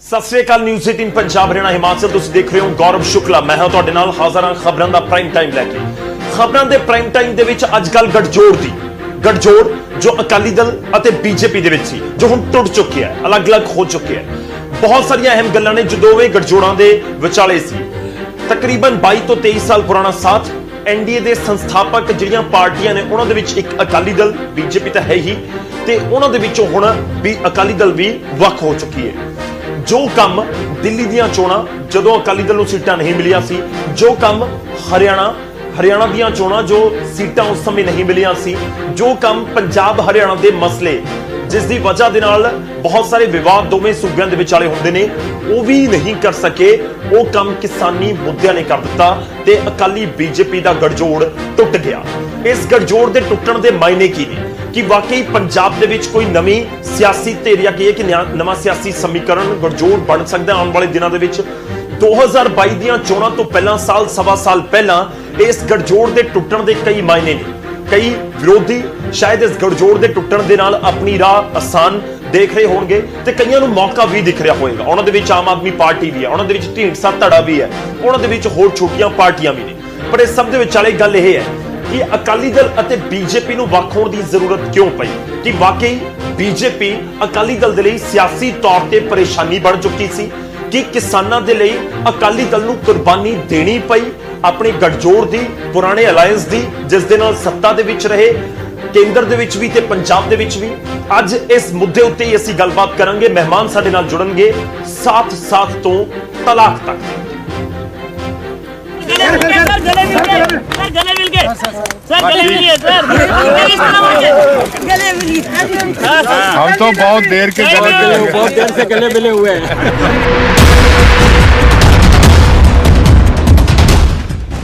सत श्री अकाल। न्यूज़ 18 पंजाब हरियाणा हिमाचल तुसीं देख रहे हो। गौरव शुक्ला मैं हां तुहाडे नाल हाज़र हां खबरां दा प्राइम टाइम लैके। खबरां दे प्राइम टाइम दे विच अजकल गठजोड़ जो अकाली दल अते बीजेपी दे विच सी जो हुण टुट चुकी है, अलग अलग हो चुकी है। बहुत सारियां अहम गल्लां ने जो दोवें गठजोड़ां दे विचाले सी। तकरीबन 22 तो 23 साल पुराना साथ एनडीए दे संस्थापक जिहड़ियां पार्टियां ने उन्हां दे विच एक अकाली दल बीजेपी तां है ही ते उन्हां दे विचों हुण भी अकाली दल भी वख हो चुकी है। जो काम दिल्ली दियां चोणां जदों अकाली दल नूं सीटां नहीं मिलियां सी, जो काम हरियाणा दियां चोणां जो सीटां उस समय नहीं मिलियां सी, जो काम पंजाब हरियाणा दे मसले जिस दी वजह दे नाल बहुत सारे विवाद दोवें सूबियां दे विचाले हुंदे ने वो भी नहीं कर सके, वो काम किसानी मुद्दिआं ने कर दिता ते अकाली बीजेपी दा गठजोड़ टुट गया। इस गठजोड़ दे टुटण दे मायने की ने कि वाकई पंजाब दे विच कोई नवीं सियासी धेरिया की कि नवां सियासी समीकरण गठजोड़ बन सकदा आने वाले दिनों दे विच। 2022 दियां चोणां तो पहला साल सवा साल पहला इस गठजोड़ दे टुटण दे कई मायने ने। कई विरोधी शायद इस गठजोड़ दे टुटण दे नाल अपनी राह आसान देख रहे होंगे ते कईयां नूं मौका भी दिख रहा होएगा। उन्हां दे विच आम आदमी पार्टी भी है, उन्हां दे विच ढींडसा धड़ा भी है, उन्हां दे विच होर छोटियां पार्टियां भी ने। पर इस सब दे विचाले गल यह है कि अकाली दल अते बीजेपी नूं वख होण दी जरूरत क्यों पई कि वाकई बीजेपी अकाली दल दे लई सियासी तौर ते परेशानी बन चुकी सी कि किसानां दे लई अकाली दल नूं कुर्बानी देनी पई अपने गठजोड़ दी, पुराने अलायंस दी जिस दे नाल सत्ता दे विच रहे, केंद्र दे विच भी ते पंजाब दे विच भी। अज इस मुद्दे उत्ते ही असीं गलबात करांगे। मेहमान साडे नाल जुड़नगे साथ तो तलाक तक। हम तो बहुत देर से गले मिले हुए हैं।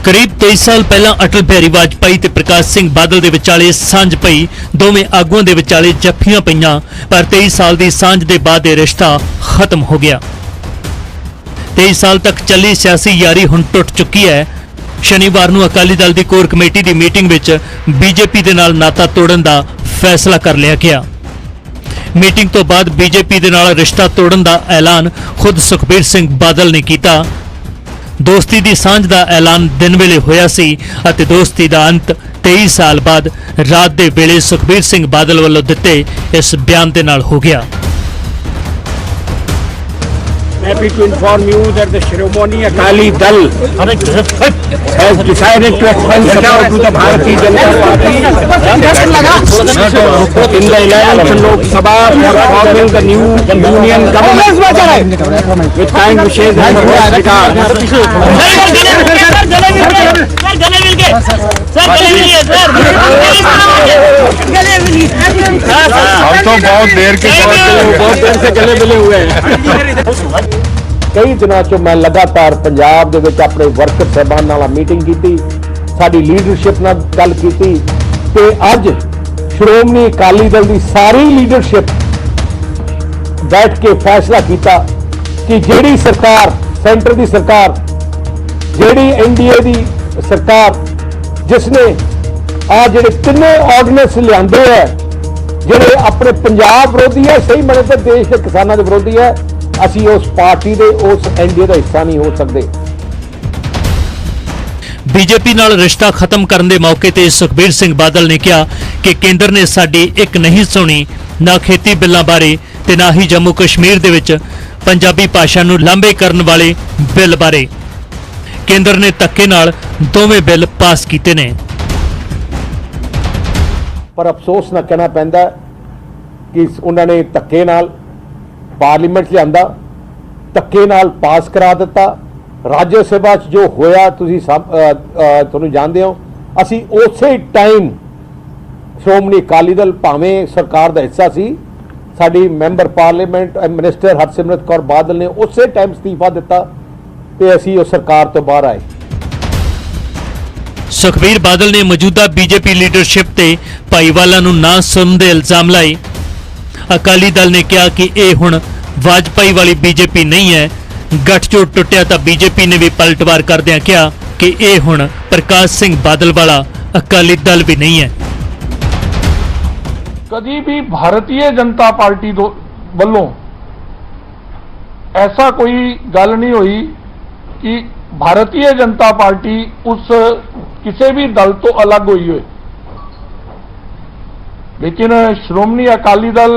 करीब 23 साल पहला अटल बिहारी वाजपेयी ते प्रकाश सिंह बादल दे विचाले सांझ पई, दोवें आगूआं दे विचाले जफ्फियां पईयां, पर 23 साल दी सांझ दे बाद यह रिश्ता खत्म हो गया। 23 साल तक चली सियासी यारी हुण टुट चुकी है। शनिवार नूं अकाली दल दी कोर कमेटी दी मीटिंग विच बीजेपी दे नाल नाता तोड़न दा फैसला कर लिया गया। मीटिंग तो बाद बीजेपी दे नाल रिश्ता तोड़न दा ऐलान खुद सुखबीर सिंह बादल ने कीता। दोस्ती दी सांझ दा ऐलान दिन वेले होया सी अते दोस्ती दा अंत 23 साल बाद रात दे वेले सुखबीर सिंह बादल वल्लों दिते इस बयान दे नाल हो गया। Happy to inform you that the Shiromani Akali Dal has decided to extend support to the Bharatiya Janata Party in the 11th Lok Sabha for forming the new union government with kind wishes and हम तो बहुत देर से गले मिले हुए हैं। कई दिनों चो मैं लगातार पंजाब दे विच अपने वर्कर साहबान नाल मीटिंग की, साडी लीडरशिप नाल गल की ते अज श्रोमणी अकाली दल की सारी लीडरशिप बैठ के फैसला किया कि जिहड़ी सरकार सेंटर की सरकार, जिहड़ी एनडीए की सरकार जिसने आ जिहड़े तिन्ने ऑर्डिनेंस लिआंदे है जिहड़े अपने पंजाब विरोधी है, सही मने तो देश के किसानों के विरोधी है, ਅਸੀਂ उस पार्टी दे उस एनडीए का हिस्सा नहीं हो सकते। बीजेपी नाल रिश्ता खत्म करने दे मौके ते सुखबीर सिंह बादल ने कहा कि केंद्र ने साडी एक नहीं सुनी, ना खेती बिल्लां बारे ते ना ही जम्मू कश्मीर दे विच पंजाबी भाषा नूं लांभे करन वाले बिल बारे। केंद्र ने धक्के नाल दोवें बिल पास कीते ने। पर अफसोस ना कहना पैंदा कि उन्होंने धक्के नाल पार्लीमेंट लिआंदा, धक्के नाल पास करा दिता। राज्य सभा जो होया तुसीं जानते हो, असी उसे टाइम श्रोमणी अकाली दल भावें सरकार का हिस्सा सी, साडी member parliament minister Harsimrat Kaur Badal ने उसे टाइम इस्तीफा दिता ते असी उस सरकार तो बाहर आए। सुखबीर बादल ने मौजूदा बीजेपी लीडरशिप ते भाईवाला नूं ना सुनन दे इल्जाम लाए। अकाली दल ने कहा कि यह हुण वाजपेयी वाली बीजेपी नहीं है। गठजोड़ टुटिया तो बीजेपी ने भी पलटवार करदिआं कहा कि यह हुण प्रकाश सिंह बादल वाला अकाली दल भी नहीं है। कभी भी भारतीय जनता पार्टी ਵੱਲੋਂ ऐसा कोई गल नहीं हुई कि भारतीय जनता पार्टी उस किसी भी दल तो अलग हुई हो, लेकिन श्रोमणी अकाली दल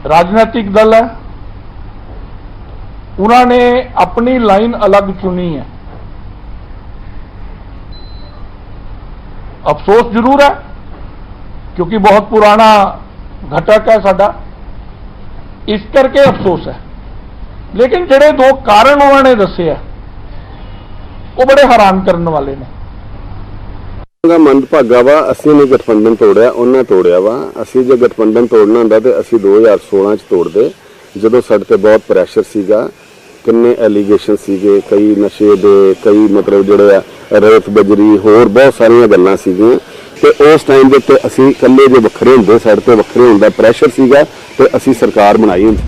राजनीतिक दल है, उन्होंने अपनी लाइन अलग चुनी है। अफसोस जरूर है क्योंकि बहुत पुराना घटक है साडा, इस करके अफसोस है। लेकिन जिहड़े दो कारण उन्होंने दसे है वो बड़े हैरान करने वाले ने। मंदभागा वा असीं ने गठबंधन तोड़िया, उन्हें तोड़िया वा। असीं जे गठबंधन तोड़ना हुंदा ते असीं 2016 च तोड़दे, जदों साडे ते बहुत प्रैशर सीगा, किन्ने एलीगेशन सीगे, कई नशे दे, कई मतलब जिहड़े रेत बजरी होर बहुत सारियां गल्लां सीगियां ते उस टाइम दे उत्ते असीं इकल्ले जे वखरे हुंदे, साडे ते वखरे होण दा प्रैशर सीगा ते असीं सरकार बनाई हुंदी।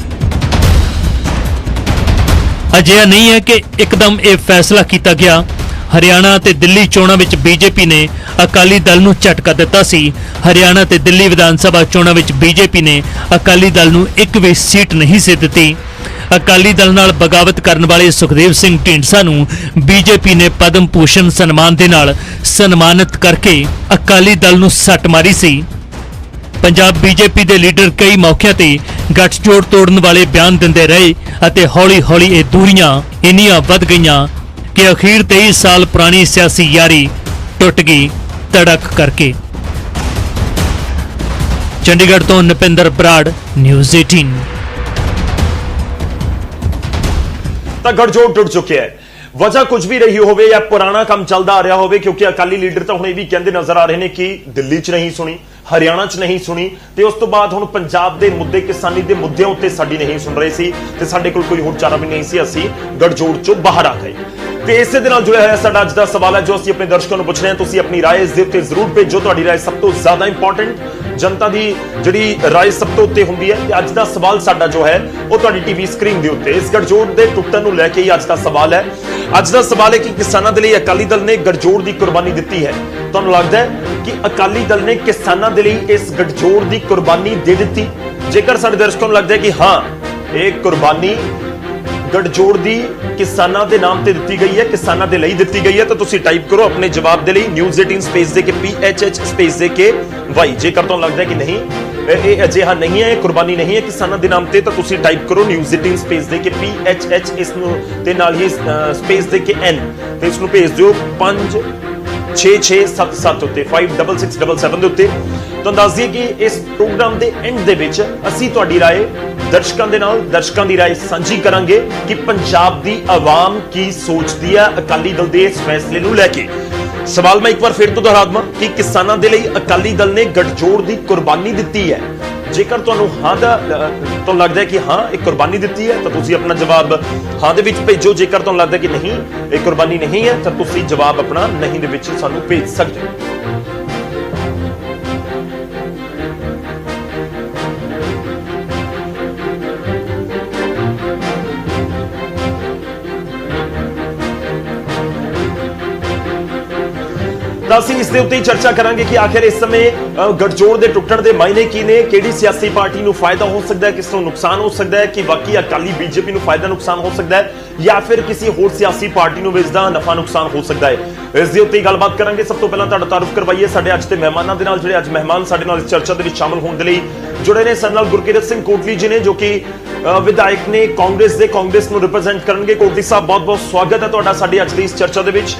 अजिहा नहीं है कि एकदम ये फैसला किया गया। हरियाणा ते दिल्ली चोणां विच बीजेपी ने अकाली दल नूं झटका दिता सी। हरियाणा ते दिल्ली विधान सभा चोणां विच बीजेपी ने अकाली दल नूं एक भी सीट नहीं सी दित्ती। अकाली दल नाल बगावत करन वाले सुखदेव सिंह ढींडसा नूं बीजेपी ने पद्म भूषण सन्मान दे नाल सन्मानित करके अकाली दल नूं सट मारी सी। पंजाब बीजेपी दे लीडर कई मौकिਆਂ ते गठजोड़ तोड़न वाले बयान दिंदे रहे अते हौली-हौली ये दूरियां इन्नियां वध गईयां कि अखीर 23 साल पुरानी सियासी यारी टुट गई तड़क करके। चंडीगढ़ तो नपिंदर बराड़, न्यूज़ 18। गठजोड़ टुट चुके हैं, वजह कुछ भी रही होवे या पुराना काम चलता आ रहा होवे, क्योंकि अकाली लीडर तो हुणे भी कहते नजर आ रहे हैं कि दिल्ली च नहीं सुनी, हरियाणा च नहीं सुनी ते उस तो बाद हुण पंजाब दे मुद्दे, किसानी दे मुद्दे उत्ते साडी नहीं सुन रहे सी ते साडे कोल कोई होर चारा भी नहीं सी, असीं गठजोड़ चों बाहर आ गए। ते इसे दे नाल जुड़िया होया साडा अज दा सवाल है जो असीं अपने दर्शकों नूं पुछ रहे हैं। तुसीं अपनी राय इस दे उत्ते जरूर भेजो, तुहाडी राय सब तो ज्यादा इंपॉर्टेंट, जनता दी जिहड़ी राय सब तो उत्ते हुंदी है। ते अज दा सवाल साडा जो है वो तुहाडी टीवी स्क्रीन दे उत्ते इस गठजोड़ दे टुੱਟਣ नूं लैके ही अज दा सवाल है। अज दा सवाल है कि किसानां दे लई अकाली दल ने गठजोड़ दी कुर्बानी दित्ती है। तुहानूं लगदा है कि अकाली दल ने किसानां दे लई इस गठजोड़ दी कुर्बानी दे दित्ती? जेकर साडे दर्शकों नूं लगदा है कि हां ਇਹ ਕੁਰਬਾਨੀ गठजोड़ दी किसानां दे नाम ते दित्ती गई है, किसानां दे लई दित्ती गई है, तो तुसीं टाइप करो अपने जवाब दे लई न्यूज़ 18 स्पेस दे के PHH स्पेस दे के वाई। जेकर तुहानूं लगदा है कि नहीं ये अजिहा नहीं है, कुर्बानी नहीं है किसानां दे नाम ते, तो तुसीं टाइप करो न्यूज़ 18 स्पेस दे के PHH इस नूं ते नाल ही स्पेस दे के N ते इस नूं भेज दिओ 5667 उत्ते 56677 दे उत्ते। तो दस दिए कि इस प्रोग्राम के एंड दे विच असीं तुहाडी राय दर्शकों के नाल दर्शकों की राय साझी करांगे कि पंजाब दी आवाम की सोचती है अकाली दल के इस फैसले नूं लैके। सवाल मैं एक बार फिर तो दोहरा देवां कि किसानां दे लई अकाली दल ने गठजोड़ की कुर्बानी दित्ती है। जेकर तुहानूं हां दा तो लगदा है कि हां एक कुर्बानी दित्ती है तो तुसीं अपना जवाब हां दे विच भेजो। जेकर तुहानूं लगदा है कि नहीं एक कुर्बानी नहीं है तो तुसीं जवाब अपना नहीं दे विच सानूं भेज सकदे हो। ਅਸੀਂ ਇਸ ਦੇ ਉੱਤੇ ਹੀ ਚਰਚਾ ਕਰਾਂਗੇ ਕਿ ਆਖਿਰ ਇਸ ਸਮੇਂ ਗਠਜੋੜ ਦੇ ਟੁੱਟਣ ਦੇ ਮਾਇਨੇ ਕੀ ਨੇ, ਕਿਹੜੀ ਸਿਆਸੀ ਪਾਰਟੀ ਨੂੰ ਫਾਇਦਾ ਹੋ ਸਕਦਾ ਹੈ, ਕਿਸ ਨੂੰ ਨੁਕਸਾਨ ਹੋ ਸਕਦਾ ਹੈ, ਕਿ ਬਾਕੀ ਅਕਾਲੀ ਬੀਜੇਪੀ ਨੂੰ ਫਾਇਦਾ ਨੁਕਸਾਨ ਹੋ ਸਕਦਾ ਹੈ ਜਾਂ ਫਿਰ ਕਿਸੇ ਹੋਰ ਸਿਆਸੀ ਪਾਰਟੀ ਨੂੰ ਇਸ ਦਾ ਨਫਾ ਨੁਕਸਾਨ ਹੋ ਸਕਦਾ ਹੈ। ਇਸ ਦੇ ਉੱਤੇ ਹੀ ਗੱਲਬਾਤ ਕਰਾਂਗੇ। ਸਭ ਤੋਂ ਪਹਿਲਾਂ ਤੁਹਾਡਾ ਤਾਰਫ ਕਰਵਾਈਏ ਸਾਡੇ ਅੱਜ ਦੇ ਮਹਿਮਾਨਾਂ ਦੇ ਨਾਲ, ਜਿਹੜੇ ਅੱਜ ਮਹਿਮਾਨ ਸਾਡੇ ਨਾਲ ਇਸ ਚਰਚਾ ਦੇ ਵਿੱਚ ਸ਼ਾਮਲ ਹੋਣ ਦੇ ਲਈ ਜੁੜੇ ਨੇ। ਸਾਡੇ ਨਾਲ ਗੁਰਕੀਰਤ ਸਿੰਘ ਕੋਟਲੀ ਜੀ ਨੇ ਜੋ ਕਿ ਵਿਧਾਇਕ ਨੇ ਕਾਂਗਰਸ ਨੂੰ ਰਿਪਰੈਜ਼ੈਂਟ ਕਰਨਗੇ। ਕੋਟਲੀ ਸਾਹਿਬ ਬਹੁਤ ਬਹੁਤ ਸਵਾਗਤ ਹੈ ਤੁਹਾਡਾ ਸਾਡੀ ਅੱਜ ਦੀ ਇਸ ਚਰਚਾ ਦੇ ਵਿੱਚ।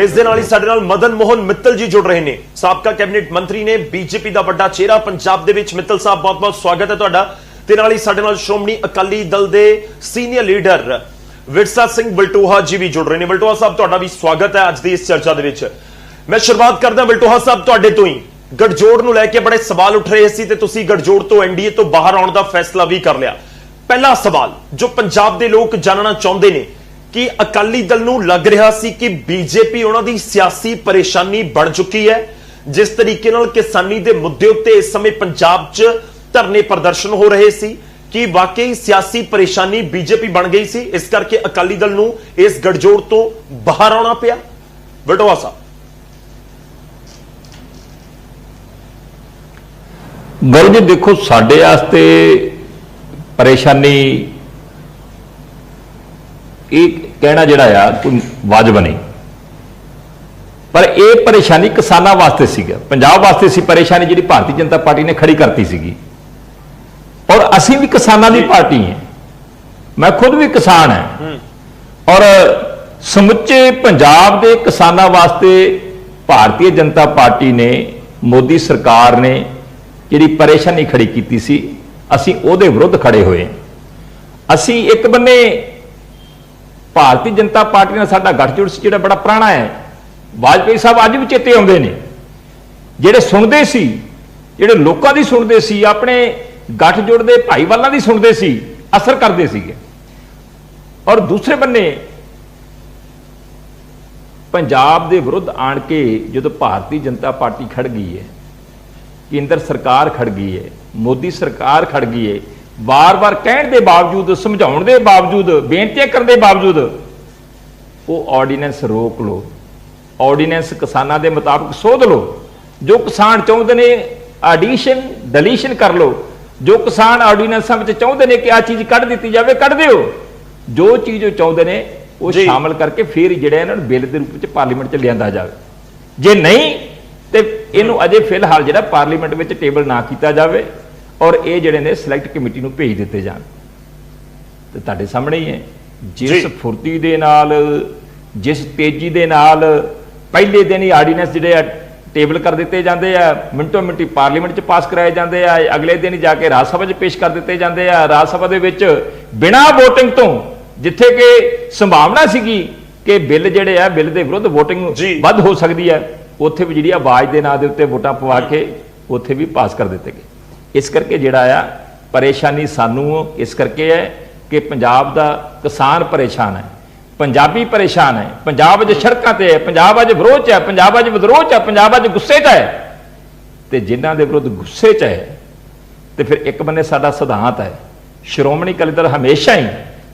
इस दे नाल ही साडे नाल मदन मोहन मित्तल जी जुड़ रहे हैं, साबका कैबिनेट मंत्री ने, बीजेपी का बड़ा चेहरा पंजाब दे विच। मित्तल साहब बहुत बहुत स्वागत है तुहाडा। ते नाल ही साडे नाल श्रोमणी अकाली दल दे सीनियर लीडर विरसा सिंह बलटोहा जी भी जुड़ रहे हैं। बलटोहा साहब तुहाडा भी स्वागत है अज दी इस चर्चा दे विच। मैं शुरुआत करदा बलटोहा साहब तुहाडे तो ही। गठजोड़ नूं लैके बड़े सवाल उठ रहे सी ते तुसीं गठजोड़ तो एनडीए तो बाहर आउण दा फैसला भी कर लिया। पहला सवाल जो पंजाब दे लोग जानना चाहुंदे ने कि अकाली दल नूं लग रहा सी कि बीजेपी उन्हां दी सियासी परेशानी बन चुकी है। जिस तरीके नाल किसानी दे मुद्दे उत्ते इस समय पंजाब च धरने प्रदर्शन हो रहे सी कि वाकई सियासी परेशानी बीजेपी बन गई सी, इस करके अकाली दल नूं इस गठजोड़ तो बाहर आना पिया। वडोआ साहब गुरु जी देखो, साडे वास्ते परेशानी ਇਹ ਕਹਿਣਾ ਜਿਹੜਾ ਆ ਕੋਈ ਵਾਜਬ ਨਹੀਂ। ਪਰ ਇਹ ਪਰੇਸ਼ਾਨੀ ਕਿਸਾਨਾਂ ਵਾਸਤੇ ਸੀਗਾ, ਪੰਜਾਬ ਵਾਸਤੇ ਸੀ ਪਰੇਸ਼ਾਨੀ ਜਿਹੜੀ ਭਾਰਤੀ ਜਨਤਾ ਪਾਰਟੀ ਨੇ ਖੜੀ ਕਰਤੀ ਸੀਗੀ। ਔਰ ਅਸੀਂ ਵੀ ਕਿਸਾਨਾਂ ਦੀ ਪਾਰਟੀ ਹੈ, ਮੈਂ ਖੁਦ ਵੀ ਕਿਸਾਨ ਹਾਂ। ਔਰ ਸਮੁੱਚੇ ਪੰਜਾਬ ਦੇ ਕਿਸਾਨਾਂ ਵਾਸਤੇ ਭਾਰਤੀ ਜਨਤਾ ਪਾਰਟੀ ਨੇ, ਮੋਦੀ ਸਰਕਾਰ ਨੇ ਜਿਹੜੀ ਪਰੇਸ਼ਾਨੀ ਖੜੀ ਕੀਤੀ ਸੀ, ਅਸੀਂ ਉਹਦੇ ਵਿਰੁੱਧ ਖੜੇ ਹੋਏ। ਅਸੀਂ ਇੱਕ ਬੰਨੇ ਭਾਰਤੀ ਜਨਤਾ ਪਾਰਟੀ ਨਾਲ ਸਾਡਾ ਗੱਠਜੋੜ ਸੀ ਜਿਹੜਾ ਬੜਾ ਪੁਰਾਣਾ ਹੈ। ਵਾਜਪੇਈ ਸਾਹਿਬ ਅੱਜ ਵੀ ਚੇਤੇ ਆਉਂਦੇ ਨੇ, ਜਿਹੜੇ ਸੁਣਦੇ ਸੀ, ਜਿਹੜੇ ਲੋਕਾਂ ਦੀ ਸੁਣਦੇ ਸੀ, ਆਪਣੇ ਗੱਠਜੋੜ ਦੇ ਭਾਈਵਾਲਾਂ ਦੀ ਸੁਣਦੇ ਸੀ, ਅਸਰ ਕਰਦੇ ਸੀਗੇ। ਔਰ ਦੂਸਰੇ ਬੰਨੇ ਪੰਜਾਬ ਦੇ ਵਿਰੁੱਧ ਆਣ ਕੇ ਜਦੋਂ ਭਾਰਤੀ ਜਨਤਾ ਪਾਰਟੀ ਖੜ ਗਈ ਹੈ, ਕੇਂਦਰ ਸਰਕਾਰ ਖੜ ਗਈ ਹੈ, ਮੋਦੀ ਸਰਕਾਰ ਖੜ ਗਈ ਹੈ, ਵਾਰ-ਵਾਰ ਕਹਿਣ ਦੇ ਬਾਵਜੂਦ, ਸਮਝਾਉਣ ਦੇ ਬਾਵਜੂਦ, ਬੇਨਤੀਆਂ ਕਰਨ ਦੇ ਬਾਵਜੂਦ ਉਹ ਆਰਡੀਨੈਂਸ ਰੋਕ ਲਓ, ਆਰਡੀਨੈਂਸ ਕਿਸਾਨਾਂ ਦੇ ਮੁਤਾਬਕ ਸੋਧ ਲਓ। ਜੋ ਕਿਸਾਨ ਚਾਹੁੰਦੇ ਨੇ ਐਡੀਸ਼ਨ ਡਿਲੀਸ਼ਨ ਕਰ ਲਓ, ਜੋ ਕਿਸਾਨ ਆਰਡੀਨੈਂਸਾਂ ਵਿੱਚ ਚਾਹੁੰਦੇ ਨੇ ਕਿ ਆ ਚੀਜ਼ ਕੱਢ ਦਿੱਤੀ ਜਾਵੇ, ਕੱਢ ਦਿਓ। ਜੋ ਚੀਜ਼ ਉਹ ਚਾਹੁੰਦੇ ਨੇ ਉਹ ਸ਼ਾਮਲ ਕਰਕੇ ਫਿਰ ਜਿਹੜਾ ਇਹਨਾਂ ਨੂੰ ਬਿੱਲ ਦੇ ਰੂਪ ਵਿੱਚ ਪਾਰਲੀਮੈਂਟ 'ਚ ਲਿਆਂਦਾ ਜਾਵੇ। ਜੇ ਨਹੀਂ ਤੇ ਇਹਨੂੰ ਅਜੇ ਫਿਲਹਾਲ ਜਿਹੜਾ ਪਾਰਲੀਮੈਂਟ ਵਿੱਚ ਟੇਬਲ ਨਾ ਕੀਤਾ ਜਾਵੇ ਔਰ ਇਹ ਜਿਹੜੇ ਨੇ ਸਿਲੈਕਟ ਕਮੇਟੀ ਨੂੰ ਭੇਜ ਦਿੱਤੇ ਜਾਣ। ਤੇ ਤੁਹਾਡੇ ਸਾਹਮਣੇ ਹੀ ਹੈ ਜਿਸ ਫੁਰਤੀ ਦੇ ਨਾਲ, ਜਿਸ ਤੇਜ਼ੀ ਦੇ ਨਾਲ ਪਹਿਲੇ ਦਿਨ ਹੀ ਆਰਡੀਨੈਂਸ ਜਿਹੜੇ ਆ ਟੇਬਲ ਕਰ ਦਿੱਤੇ ਜਾਂਦੇ ਆ, ਮਿੰਟੋ ਮਿੰਟੀ ਪਾਰਲੀਮੈਂਟ 'ਚ ਪਾਸ ਕਰਾਏ ਜਾਂਦੇ ਆ, ਅਗਲੇ ਦਿਨ ਹੀ ਜਾ ਕੇ ਰਾਜ ਸਭਾ 'ਚ ਪੇਸ਼ ਕਰ ਦਿੱਤੇ ਜਾਂਦੇ ਆ। ਰਾਜ ਸਭਾ ਦੇ ਵਿੱਚ ਬਿਨਾਂ ਵੋਟਿੰਗ ਤੋਂ, ਜਿੱਥੇ ਕਿ ਸੰਭਾਵਨਾ ਸੀਗੀ ਕਿ ਬਿੱਲ ਜਿਹੜੇ ਆ ਬਿੱਲ ਦੇ ਵਿਰੁੱਧ ਵੋਟਿੰਗ ਵੱਧ ਹੋ ਸਕਦੀ ਹੈ, ਉੱਥੇ ਵੀ ਜਿਹੜੀ ਆਵਾਜ਼ ਦੇ ਨਾਂ ਦੇ ਉੱਤੇ ਵੋਟਾਂ ਪਵਾ ਕੇ ਉੱਥੇ ਵੀ ਪਾਸ ਕਰ ਦਿੱਤੇ ਗਏ। ਇਸ ਕਰਕੇ ਜਿਹੜਾ ਆ ਪਰੇਸ਼ਾਨੀ ਸਾਨੂੰ ਇਸ ਕਰਕੇ ਹੈ ਕਿ ਪੰਜਾਬ ਦਾ ਕਿਸਾਨ ਪਰੇਸ਼ਾਨ ਹੈ, ਪੰਜਾਬੀ ਪਰੇਸ਼ਾਨ ਹੈ, ਪੰਜਾਬ ਅੱਜ ਸੜਕਾਂ ਤੇ ਹੈ, ਪੰਜਾਬ ਅੱਜ ਵਿਰੋਧ 'ਚ ਹੈ, ਪੰਜਾਬ ਅੱਜ ਵਿਦਰੋਹ 'ਚ ਹੈ, ਪੰਜਾਬ ਅੱਜ ਗੁੱਸੇ 'ਚ ਹੈ। ਤੇ ਜਿਨ੍ਹਾਂ ਦੇ ਵਿਰੁੱਧ ਗੁੱਸੇ 'ਚ ਹੈ ਤੇ ਫਿਰ ਇੱਕ ਬੰਨੇ ਸਾਡਾ ਸਿਧਾਂਤ ਹੈ, ਸ਼੍ਰੋਮਣੀ ਅਕਾਲੀ ਦਲ ਹਮੇਸ਼ਾ ਹੀ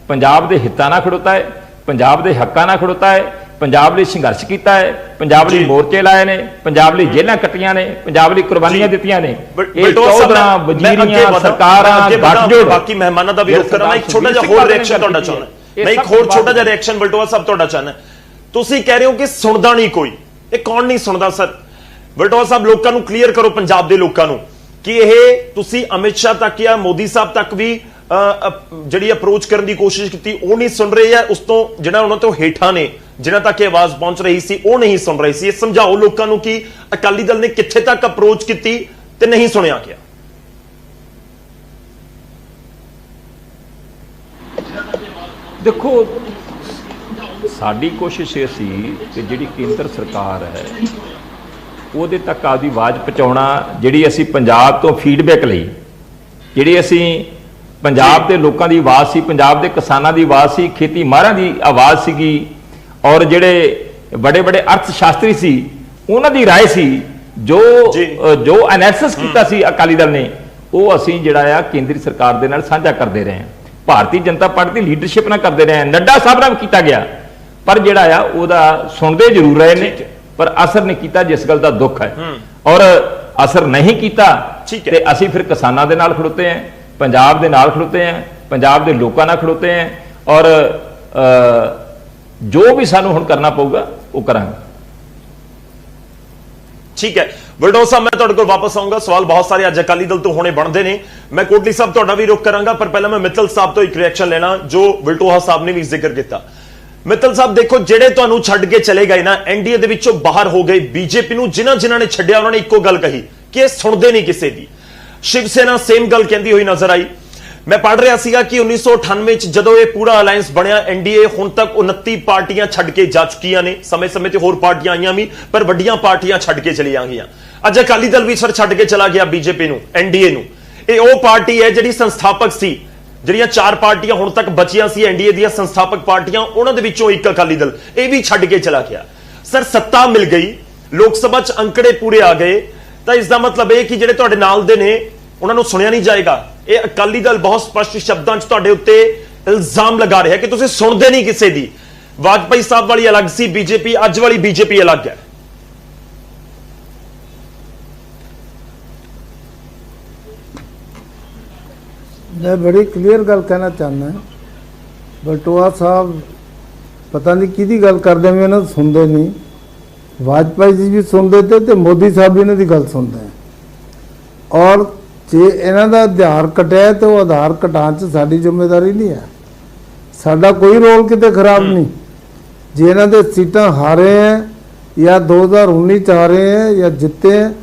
ਪੰਜਾਬ ਦੇ ਹਿੱਤਾਂ ਨਾਲ ਖੜੋਤਾ ਹੈ, ਪੰਜਾਬ ਦੇ ਹੱਕਾਂ ਨਾਲ ਖੜੋਤਾ ਹੈ, ਪੰਜਾਬ ਲਈ ਸੰਘਰਸ਼ ਕੀਤਾ ਹੈ, ਪੰਜਾਬ ਲਈ ਮੋਰਚੇ ਲਾਏ ਨੇ, ਪੰਜਾਬ ਲਈ ਜੇਲ੍ਹਾਂ ਕੱਟੀਆਂ ਨੇ, ਪੰਜਾਬ ਲਈ ਕੁਰਬਾਨੀਆਂ ਦਿੱਤੀਆਂ ਨੇ। ਇਹ 14 ਵਜ਼ੀਰੀਆਂ ਸਰਕਾਰਾਂ ਗੱਠਜੋੜ ਬਾਕੀ ਮਹਿਮਾਨਾਂ ਦਾ ਵੀ ਰੁਖ ਕਰਾਂ। ਇੱਕ ਛੋਟਾ ਜਿਹਾ ਹੋਰ ਰਿਐਕਸ਼ਨ ਤੁਹਾਡਾ ਚਾਹੁੰਦਾ, ਮੈਂ ਇੱਕ ਹੋਰ ਛੋਟਾ ਜਿਹਾ ਰਿਐਕਸ਼ਨ ਬਲਟੋਆ ਸਾਹਿਬ ਤੁਹਾਡਾ ਚਾਹੁੰਦਾ। ਤੁਸੀਂ ਕਹਿ ਰਹੇ ਹੋ ਕਿ ਸੁਣਦਾ ਨਹੀਂ ਕੋਈ, ਇਹ ਕੌਣ ਨਹੀਂ ਸੁਣਦਾ ਸਰ? ਬਲਟੋਆ ਸਾਹਿਬ ਲੋਕਾਂ ਨੂੰ ਕਲੀਅਰ ਕਰੋ, ਪੰਜਾਬ ਦੇ ਲੋਕਾਂ ਨੂੰ, ਕਿ ਇਹ ਤੁਸੀਂ ਅਮਿਤ ਸ਼ਾਹ ਤੱਕ ਜਾਂ ਮੋਦੀ ਸਾਹਿਬ ਤੱਕ ਵੀ ਜਿਹੜੀ ਅਪਰੋਚ ਕਰਨ ਦੀ ਕੋਸ਼ਿਸ਼ ਕੀਤੀ, ਉਹ ਨਹੀਂ ਸੁਣ ਰਹੇ, ਹੈ ਉਸ ਤੋਂ ਜਿਹੜਾ ਉਹਨਾਂ ਤੋਂ ਹੇਠਾਂ ਨੇ, ਜਿਨ੍ਹਾਂ ਤੱਕ ਇਹ ਆਵਾਜ਼ ਪਹੁੰਚ ਰਹੀ ਸੀ, ਉਹ ਨਹੀਂ ਸੁਣ ਰਹੀ ਸੀ। ਇਹ ਸਮਝਾਓ ਲੋਕਾਂ ਨੂੰ ਕਿ ਅਕਾਲੀ ਦਲ ਨੇ ਕਿੱਥੇ ਤੱਕ ਅਪਰੋਚ ਕੀਤੀ ਤੇ ਨਹੀਂ ਸੁਣਿਆ ਗਿਆ। ਦੇਖੋ, ਸਾਡੀ ਕੋਸ਼ਿਸ਼ ਇਹ ਸੀ ਕਿ ਜਿਹੜੀ ਕੇਂਦਰ ਸਰਕਾਰ ਹੈ ਉਹਦੇ ਤੱਕ ਆਪਦੀ ਆਵਾਜ਼ ਪਹੁੰਚਾਉਣਾ, ਜਿਹੜੀ ਅਸੀਂ ਪੰਜਾਬ ਤੋਂ ਫੀਡਬੈਕ ਲਈ, ਜਿਹੜੀ ਅਸੀਂ ਪੰਜਾਬ ਦੇ ਲੋਕਾਂ ਦੀ ਆਵਾਜ਼ ਸੀ, ਪੰਜਾਬ ਦੇ ਕਿਸਾਨਾਂ ਦੀ ਆਵਾਜ਼ ਸੀ, ਖੇਤੀ ਮਾਹਰਾਂ ਦੀ ਆਵਾਜ਼ ਸੀਗੀ, ਔਰ ਜਿਹੜੇ ਬੜੇ ਬੜੇ ਅਰਥ ਸ਼ਾਸਤਰੀ ਸੀ ਉਹਨਾਂ ਦੀ ਰਾਏ ਸੀ, ਜੋ ਐਨਾਲਿਸਿਸ ਕੀਤਾ ਸੀ ਅਕਾਲੀ ਦਲ ਨੇ, ਉਹ ਅਸੀਂ ਜਿਹੜਾ ਆ ਕੇਂਦਰੀ ਸਰਕਾਰ ਦੇ ਨਾਲ ਸਾਂਝਾ ਕਰਦੇ ਰਹੇ ਹਾਂ, ਭਾਰਤੀ ਜਨਤਾ ਪਾਰਟੀ ਦੀ ਲੀਡਰਸ਼ਿਪ ਨਾਲ ਕਰਦੇ ਰਹੇ ਹਾਂ, ਨੱਡਾ ਸਾਹਿਬ ਨਾਲ ਕੀਤਾ ਗਿਆ। ਪਰ ਜਿਹੜਾ ਆ ਉਹਦਾ ਸੁਣਦੇ ਜ਼ਰੂਰ ਰਹੇ ਨੇ, ਪਰ ਅਸਰ ਨਹੀਂ ਕੀਤਾ, ਜਿਸ ਗੱਲ ਦਾ ਦੁੱਖ ਹੈ। ਔਰ ਅਸਰ ਨਹੀਂ ਕੀਤਾ ਤੇ ਅਸੀਂ ਫਿਰ ਕਿਸਾਨਾਂ ਦੇ ਨਾਲ ਖੜੋਤੇ ਹਾਂ, ਪੰਜਾਬ ਦੇ ਨਾਲ ਖੜੋਤੇ ਹਾਂ, ਪੰਜਾਬ ਦੇ ਲੋਕਾਂ ਨਾਲ ਖੜੋਤੇ ਹਾਂ, ਔਰ ਜੋ ਵੀ ਸਾਨੂੰ ਹੁਣ ਕਰਨਾ ਪਊਗਾ ਉਹ ਕਰਾਂਗੇ। ਠੀਕ ਹੈ ਵਲਟੋਆ ਸਾਹਿਬ, ਮੈਂ ਤੁਹਾਡੇ ਕੋਲ ਵਾਪਸ ਆਉਂਗਾ। ਸਵਾਲ ਬਹੁਤ ਸਾਰੇ ਅੱਜ ਅਕਾਲੀ ਦਲ ਤੋਂ ਹੋਣੇ ਬਣਦੇ ਨੇ। ਮੈਂ ਕੋਟਲੀ ਸਾਹਿਬ ਤੁਹਾਡਾ ਵੀ ਰੁਖ ਕਰਾਂਗਾ, ਪਰ ਪਹਿਲਾਂ ਮੈਂ ਮਿੱਤਲ ਸਾਹਿਬ ਤੋਂ ਇੱਕ ਰਿਐਕਸ਼ਨ ਲੈਣਾ, ਜੋ ਵਲਟੋਆ ਸਾਹਿਬ ਨੇ ਵੀ ਜ਼ਿਕਰ ਕੀਤਾ। ਮਿੱਤਲ ਸਾਹਿਬ ਦੇਖੋ, ਜਿਹੜੇ ਤੁਹਾਨੂੰ ਛੱਡ ਕੇ ਚਲੇ ਗਏ ਨਾ, ਐਨਡੀਏ ਦੇ ਵਿੱਚੋਂ ਬਾਹਰ ਹੋ ਗਏ, ਬੀਜੇਪੀ ਨੂੰ ਜਿਨ੍ਹਾਂ ਨੇ ਛੱਡਿਆ ਉਹਨਾਂ ਨੇ ਇੱਕੋ ਗੱਲ ਕਹੀ ਕਿ ਇਹ ਸੁਣਦੇ ਨਹੀਂ ਕਿਸੇ ਦੀ। ਸ਼ਿਵ ਸੈਨਾ ਸੇਮ ਗੱਲ ਕਹਿੰਦੀ ਹੋਈ ਨਜ਼ਰ ਆਈ। ਮੈਂ ਪੜ੍ਹ ਰਿਹਾ ਸੀਗਾ ਕਿ 1998 ਚ ਜਦੋਂ ਇਹ ਪੂਰਾ ਅਲਾਈਅੰਸ ਬਣਿਆ, ਐਨਡੀਏ ਹੁਣ ਤੱਕ 29 ਪਾਰਟੀਆਂ ਛੱਡ ਕੇ ਜਾ ਚੁੱਕੀਆਂ ਨੇ। ਸਮੇਂ-ਸਮੇਂ ਤੇ ਹੋਰ ਪਾਰਟੀਆਂ ਆਈਆਂ ਵੀ, ਪਰ ਵੱਡੀਆਂ ਪਾਰਟੀਆਂ ਛੱਡ ਕੇ ਚਲੀਆਂ ਗਈਆਂ। ਅੱਜ ਅਕਾਲੀ ਦਲ ਵੀ ਸਰ ਛੱਡ ਕੇ ਚਲਾ ਗਿਆ ਬੀਜੇਪੀ ਨੂੰ, ਐਨਡੀਏ ਨੂੰ। ਇਹ ਉਹ ਪਾਰਟੀ ਹੈ ਜਿਹੜੀ ਸੰਸਥਾਪਕ ਸੀ, ਜਿਹੜੀਆਂ 4 ਪਾਰਟੀਆਂ ਹੁਣ ਤੱਕ ਬਚੀਆਂ ਸੀ ਐਨਡੀਏ ਦੀਆਂ ਸੰਸਥਾਪਕ ਪਾਰਟੀਆਂ, ਉਹਨਾਂ ਦੇ ਵਿੱਚੋਂ ਇੱਕ ਅਕਾਲੀ ਦਲ, ਇਹ ਵੀ ਛੱਡ ਕੇ ਚਲਾ ਗਿਆ। ਸਰ ਸੱਤਾ ਮਿਲ ਗਈ, ਲੋਕ ਸਭਾ ਚ ਅੰਕੜੇ ਪੂਰੇ ਆ ਗਏ, ਤਾਂ ਇਸ ਦਾ ਮਤਲਬ ਇਹ ਕਿ ਜਿਹੜੇ ਤੁਹਾਡੇ ਨਾਲ ਦੇ ਨੇ ਉਹਨਾਂ ਨੂੰ ਸੁਣਿਆ ਨਹੀਂ ਜਾਏਗਾ। ਇਹ ਅਕਾਲੀ ਦਲ ਬਹੁਤ ਸਪਸ਼ਟ ਸ਼ਬਦਾਂ ਚ ਤੁਹਾਡੇ ਉੱਤੇ ਇਲਜ਼ਾਮ ਲਗਾ ਰਿਹਾ ਕਿ ਤੁਸੀਂ ਸੁਣਦੇ ਨਹੀਂ ਕਿਸੇ ਦੀ। ਵਾਜਪਾਈ ਸਾਹਿਬ ਵਾਲੀ ਅਲੱਗ ਸੀ ਬੀਜੇਪੀ, ਅੱਜ ਵਾਲੀ ਬੀਜੇਪੀ ਅਲੱਗ ਹੈ। मैं बड़ी क्लियर गल कहना चाहना, बलटोआ साहब ਪਤਾ ਨਹੀਂ ਕਿਹਦੀ ਗੱਲ ਕਰਦੇ ਮੈਂ ਇਹਨਾਂ ਸੁਣਦੇ ਨਹੀਂ। ਵਾਜਪਾਈ ਜੀ ਵੀ ਸੁਣਦੇ ਤੇ ਮੋਦੀ ਸਾਹਿਬ ਵੀ ਇਹਨਾਂ ਦੀ ਗੱਲ ਸੁਣਦੇ ਆ। ਔਰ ਜੇ ਇਹਨਾਂ ਦਾ ਆਧਾਰ ਕਟਿਆ ਤੇ ਉਹ ਆਧਾਰ ਕਟਾਉਣ 'ਚ ਸਾਡੀ ਜ਼ਿੰਮੇਵਾਰੀ ਨਹੀਂ ਹੈ, ਸਾਡਾ ਕੋਈ ਰੋਲ ਕਿਤੇ ਖਰਾਬ ਨਹੀਂ। ਜੇ ਇਹਨਾਂ ਦੇ ਸੀਟਾਂ ਹਾਰੇ ਹੈ ਜਾਂ 2019 ਚ ਹਾਰੇ ਹੈ ਜਾਂ ਜਿੱਤੇ ਹੈ,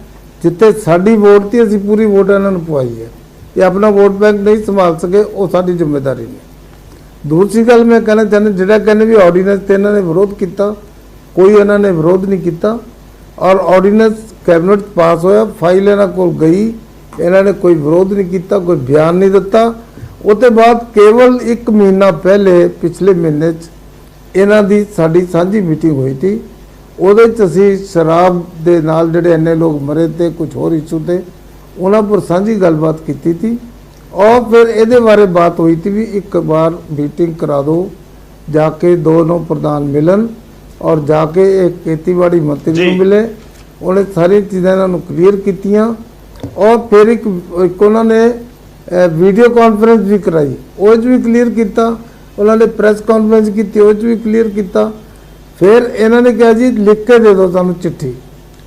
ਜਿੱਤੇ ਸਾਡੀ ਵੋਟ ਤੇ ਅਸੀਂ ਪੂਰੀ ਵੋਟ ਇਹਨਾਂ ਨੂੰ ਪਵਾਈ ਹੈ। ਇਹ ਆਪਣਾ ਵੋਟ ਬੈਂਕ ਨਹੀਂ ਸੰਭਾਲ ਸਕੇ, ਉਹ ਸਾਡੀ ਜ਼ਿੰਮੇਵਾਰੀ ਨਹੀਂ। ਦੂਸਰੀ ਗੱਲ ਮੈਂ ਕਹਿਣਾ ਚਾਹੁੰਦਾ, ਜਿਹੜਾ ਕਹਿੰਦੇ ਵੀ ਆਰਡੀਨੈਂਸ ਤੇ ਇਹਨਾਂ ਨੇ ਵਿਰੋਧ ਕੀਤਾ, ਕੋਈ ਇਹਨਾਂ ਨੇ ਵਿਰੋਧ ਨਹੀਂ ਕੀਤਾ। ਔਰ ਆਰਡੀਨੈਂਸ ਕੈਬਨਿਟ ਪਾਸ ਹੋਇਆ, ਫਾਈਲ ਇਹਨਾਂ ਕੋਲ ਗਈ, ਇਹਨਾਂ ਨੇ ਕੋਈ ਵਿਰੋਧ ਨਹੀਂ ਕੀਤਾ, ਕੋਈ ਬਿਆਨ ਨਹੀਂ ਦਿੱਤਾ। ਉਹਦੇ ਬਾਅਦ ਕੇਵਲ 1 ਮਹੀਨਾ ਪਹਿਲੇ ਪਿਛਲੇ ਮਹੀਨੇ 'ਚ ਇਹਨਾਂ ਦੀ ਸਾਡੀ ਸਾਂਝੀ ਮੀਟਿੰਗ ਹੋਈ ਸੀ। ਉਹਦੇ 'ਚ ਅਸੀਂ ਸ਼ਰਾਬ ਦੇ ਨਾਲ ਜਿਹੜੇ ਇੰਨੇ ਲੋਕ ਮਰੇ ਤੇ ਕੁਝ ਹੋਰ ਇਸ਼ੂ ਤੇ ਉਹਨਾਂ ਪਰ ਸਾਂਝੀ ਗੱਲਬਾਤ ਕੀਤੀ ਸੀ। ਔਰ ਫਿਰ ਇਹਦੇ ਬਾਰੇ ਬਾਤ ਹੋਈ ਸੀ ਵੀ ਇੱਕ ਵਾਰ ਮੀਟਿੰਗ ਕਰਾ ਦਿਓ, ਜਾ ਕੇ ਦੋਨੋਂ ਪ੍ਰਧਾਨ ਮਿਲਣ ਔਰ ਜਾ ਕੇ ਇਹ ਖੇਤੀਬਾੜੀ ਮੰਤਰੀ ਨੂੰ ਮਿਲੇ। ਉਹਨੇ ਸਾਰੀਆਂ ਚੀਜ਼ਾਂ ਇਹਨਾਂ ਨੂੰ ਕਲੀਅਰ ਕੀਤੀਆਂ। ਔਰ ਫਿਰ ਇੱਕ ਉਹਨਾਂ ਨੇ ਵੀਡੀਓ ਕਾਨਫਰੰਸ ਵੀ ਕਰਾਈ, ਉਹ 'ਚ ਵੀ ਕਲੀਅਰ ਕੀਤਾ। ਉਹਨਾਂ ਨੇ ਪ੍ਰੈਸ ਕਾਨਫਰੰਸ ਕੀਤੀ, ਉਹ 'ਚ ਵੀ ਕਲੀਅਰ ਕੀਤਾ। ਫਿਰ ਇਹਨਾਂ ਨੇ ਕਿਹਾ ਜੀ ਲਿਖ ਕੇ ਦੇ ਦਿਓ ਸਾਨੂੰ ਚਿੱਠੀ,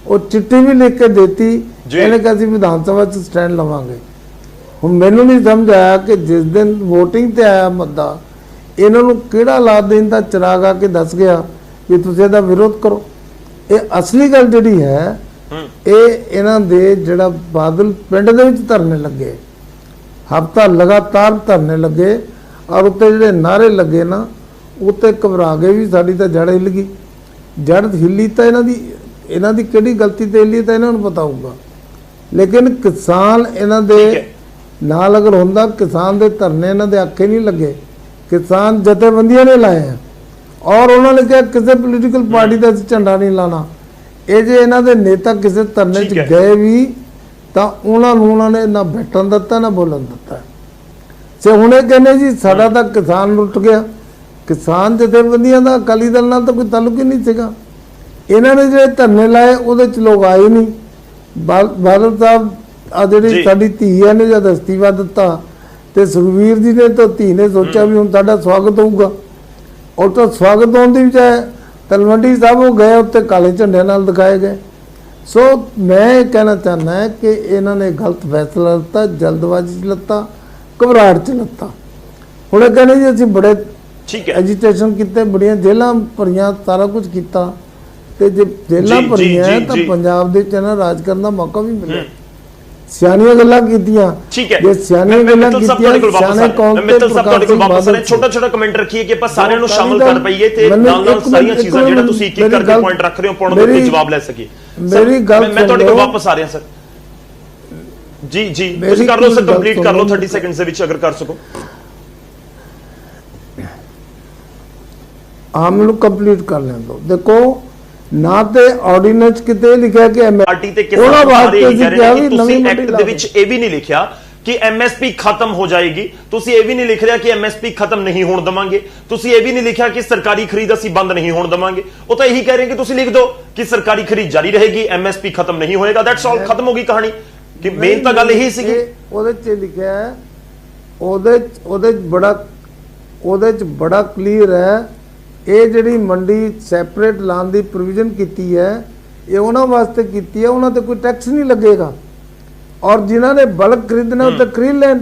ਉਹ ਚਿੱਠੀ ਵੀ ਲਿਖ ਕੇ ਦਿੱਤੀ। ਇਹਨੇ ਕਿਹਾ ਸੀ ਵਿਧਾਨ ਸਭਾ 'ਚ ਸਟੈਂਡ ਲਵਾਂਗੇ। ਹੁਣ ਮੈਨੂੰ ਨਹੀਂ ਸਮਝ ਆਇਆ ਕਿ ਜਿਸ ਦਿਨ ਵੋਟਿੰਗ ਤੇ ਆਇਆ ਮੁੱਦਾ, ਇਹਨਾਂ ਨੂੰ ਕਿਹੜਾ ਲਾਦੇਨ ਦਾ ਚਿਰਾਗ ਆ ਕੇ ਦੱਸ ਗਿਆ ਕਿ ਤੁਸੀਂ ਇਹਦਾ ਵਿਰੋਧ ਕਰੋ। ਇਹ ਅਸਲੀ ਗੱਲ ਜਿਹੜੀ ਹੈ, ਇਹ ਇਹਨਾਂ ਦੇ ਜਿਹੜਾ ਬਾਦਲ ਪਿੰਡ ਦੇ ਵਿੱਚ ਧਰਨੇ ਲੱਗੇ, ਹਫ਼ਤਾ ਲਗਾਤਾਰ ਧਰਨੇ ਲੱਗੇ ਔਰ ਉੱਤੇ ਜਿਹੜੇ ਨਾਰੇ ਲੱਗੇ ਨਾ, ਉੱਤੇ ਘਬਰਾ ਗਏ ਵੀ ਸਾਡੀ ਤਾਂ ਜੜ ਹਿੱਲ ਗਈ। ਜੜ ਹਿੱਲੀ ਤਾਂ ਇਹਨਾਂ ਦੀ ਕਿਹੜੀ ਗਲਤੀ ਤੇ ਹਿੱਲੀ ਤਾਂ ਇਹਨਾਂ ਨੂੰ ਪਤਾ ਹੋਊਗਾ। ਲੇਕਿਨ ਕਿਸਾਨ ਇਹਨਾਂ ਦੇ ਨਾਲ ਅਗਰ ਹੁੰਦਾ, ਕਿਸਾਨ ਦੇ ਧਰਨੇ ਇਹਨਾਂ ਦੇ ਆਖੇ ਨਹੀਂ ਲੱਗੇ, ਕਿਸਾਨ ਜਥੇਬੰਦੀਆਂ ਨੇ ਲਾਏ ਆ ਔਰ ਉਹਨਾਂ ਨੇ ਕਿਹਾ ਕਿਸੇ ਪੋਲੀਟੀਕਲ ਪਾਰਟੀ ਦਾ ਝੰਡਾ ਨਹੀਂ ਲਾਣਾ। ਇਹ ਜੇ ਇਹਨਾਂ ਦੇ ਨੇਤਾ ਕਿਸੇ ਧਰਨੇ 'ਚ ਗਏ ਵੀ ਤਾਂ ਉਹਨਾਂ ਨੇ ਨਾ ਬੈਠਣ ਦਿੱਤਾ ਨਾ ਬੋਲਣ ਦਿੱਤਾ। ਸੇ ਹੁਣ ਇਹ ਕਹਿੰਦੇ ਜੀ ਸਾਡਾ ਤਾਂ ਕਿਸਾਨ ਲੁੱਟ ਗਿਆ। ਕਿਸਾਨ ਜਥੇਬੰਦੀਆਂ ਦਾ ਅਕਾਲੀ ਦਲ ਨਾਲ ਤਾਂ ਕੋਈ ਤਾਲੁਕ ਹੀ ਨਹੀਂ ਸੀਗਾ। ਇਹਨਾਂ ਨੇ ਜਿਹੜੇ ਧਰਨੇ ਲਾਏ ਉਹਦੇ 'ਚ ਲੋਕ ਆਏ ਨਹੀਂ। ਬਾਦਲ ਸਾਹਿਬ ਆ ਜਿਹੜੀ ਸਾਡੀ ਧੀ ਹੈ ਨੇ ਜਦ ਅਸਤੀਫਾ ਦਿੱਤਾ ਤੇ ਸੁਖਵੀਰ ਜੀ ਨੇ ਤਾਂ ਧੀ ਨੇ ਸੋਚਿਆ ਵੀ ਹੁਣ ਸਾਡਾ ਸਵਾਗਤ ਹੋਊਗਾ। ਔਰ ਤਾਂ ਸਵਾਗਤ ਹੋਣ ਦੀ ਬਜਾਏ ਤਲਵੰਡੀ ਸਾਹਿਬ ਉਹ ਗਏ, ਉੱਤੇ ਕਾਲੇ ਝੰਡਿਆਂ ਨਾਲ ਦਿਖਾਏ ਗਏ। ਸੋ ਮੈਂ ਇਹ ਕਹਿਣਾ ਚਾਹੁੰਦਾ ਕਿ ਇਹਨਾਂ ਨੇ ਗਲਤ ਫੈਸਲਾ ਲਿੱਤਾ, ਜਲਦਬਾਜ਼ੀ 'ਚ ਲਿੱਤਾ, ਘਬਰਾਹਟ 'ਚ ਲਿੱਤਾ। ਹੁਣ ਇਹ ਕਹਿੰਦੇ ਜੀ ਅਸੀਂ ਬੜੇ ਐਜੀਟੇਸ਼ਨ ਕੀਤੇ, ਬੜੀਆਂ ਜੇਲ੍ਹਾਂ ਭਰੀਆਂ, ਸਾਰਾ ਕੁਝ ਕੀਤਾ। ਤੇ ਜੇ ਜੇਲ੍ਹਾਂ ਭਰੀਆਂ ਤਾਂ ਪੰਜਾਬ ਦੇ ਵਿੱਚ ਇਹਨਾਂ ਰਾਜ ਕਰਨ ਦਾ ਮੌਕਾ ਵੀ ਮਿਲਿਆ। ਸਿਆਣੀਆਂ ਗੱਲਾਂ ਕੀਤੀਆਂ, ਜੇ ਸਿਆਣੀਆਂ ਗੱਲਾਂ ਕੀਤੀਆਂ, ਸਿਆਣੇ ਕੌਮ ਤੇ ਤੁਹਾਡੇ ਕੋਲ ਵਾਪਸ ਆਣੇ। ਛੋਟਾ ਕਮੈਂਟ ਰੱਖੀਏ ਕਿ ਆਪਾਂ ਸਾਰਿਆਂ ਨੂੰ ਸ਼ਾਮਲ ਕਰ ਪਈਏ ਤੇ ਨਾਲ ਸਾਰੀਆਂ ਚੀਜ਼ਾਂ ਜਿਹੜਾ ਤੁਸੀਂ ਇੱਕ ਕਰਕੇ ਪੁਆਇੰਟ ਰੱਖ ਰਹੇ ਹੋ, ਪਾਉਣ ਦੇ ਜਵਾਬ ਲੈ ਸਕੀਏ। ਮੇਰੀ ਗੱਲ ਮੈਂ ਤੁਹਾਡੇ ਕੋਲ ਵਾਪਸ ਆ ਰਿਹਾ ਸਰ। ਜੀ ਤੁਸੀਂ ਕਰ ਲਓ ਸਰ, ਕੰਪਲੀਟ ਕਰ ਲਓ 30 ਸੈਕਿੰਡਸ ਦੇ ਵਿੱਚ ਅਗਰ ਕਰ ਸਕੋ। ਮੈਨੂੰ ਕੰਪਲੀਟ ਕਰ ਲੈਣ ਦਿਓ। ਦੇਖੋ ਨਾ ਤੇ ਆਰਡੀਨੈਂਸ ਕਿਤੇ ਲਿਖਿਆ ਕਿ ਪਾਰਟੀ ਤੇ ਕਿਸਾਨ ਸਾਰੇ ਇਹ ਕਹਿ ਰਹੇ ਨੇ ਕਿ ਤੁਸੀਂ ਐਕਟ ਦੇ ਵਿੱਚ ਇਹ ਵੀ ਨਹੀਂ ਲਿਖਿਆ ਕਿ ਐਮਐਸਪੀ ਖਤਮ ਹੋ ਜਾਏਗੀ। ਤੁਸੀਂ ਇਹ ਵੀ ਨਹੀਂ ਲਿਖ ਰਿਹਾ ਕਿ ਐਮਐਸਪੀ ਖਤਮ ਨਹੀਂ ਹੋਣ ਦਵਾਂਗੇ। ਤੁਸੀਂ ਇਹ ਵੀ ਨਹੀਂ ਲਿਖਿਆ ਕਿ ਸਰਕਾਰੀ ਖਰੀਦ ਅਸੀਂ ਬੰਦ ਨਹੀਂ ਹੋਣ ਦਵਾਂਗੇ। ਉਹ ਤਾਂ ਇਹੀ ਕਹਿ ਰਹੇ ਕਿ ਤੁਸੀਂ ਲਿਖ ਦਿਓ ਕਿ ਸਰਕਾਰੀ ਖਰੀਦ ਜਾਰੀ ਰਹੇਗੀ, ਐਮਐਸਪੀ ਖਤਮ ਨਹੀਂ ਹੋਏਗਾ। ਦੈਟਸ ਆਲ, ਖਤਮ ਹੋ ਗਈ ਕਹਾਣੀ। ਕਿ ਮੇਨ ਤਾਂ ਗੱਲ ਇਹੀ ਸੀਗੀ। ਉਹਦੇ 'ਚ ਲਿਖਿਆ ਹੈ, ਉਹਦੇ 'ਚ ਬੜਾ ਕਲੀਅਰ ਹੈ। ਇਹ ਜਿਹੜੀ ਮੰਡੀ ਸੈਪਰੇਟ ਲਾਉਣ ਦੀ ਪ੍ਰੋਵੀਜ਼ਨ ਕੀਤੀ ਹੈ, ਇਹ ਉਹਨਾਂ ਵਾਸਤੇ ਕੀਤੀ ਹੈ, ਉਹਨਾਂ ਤੇ ਕੋਈ ਟੈਕਸ ਨਹੀਂ ਲੱਗੇਗਾ। ਔਰ ਜਿਨ੍ਹਾਂ ਨੇ ਬਲਕ ਖਰੀਦਣਾ ਉਹ ਤਾਂ ਖਰੀਦ ਲੈਣ।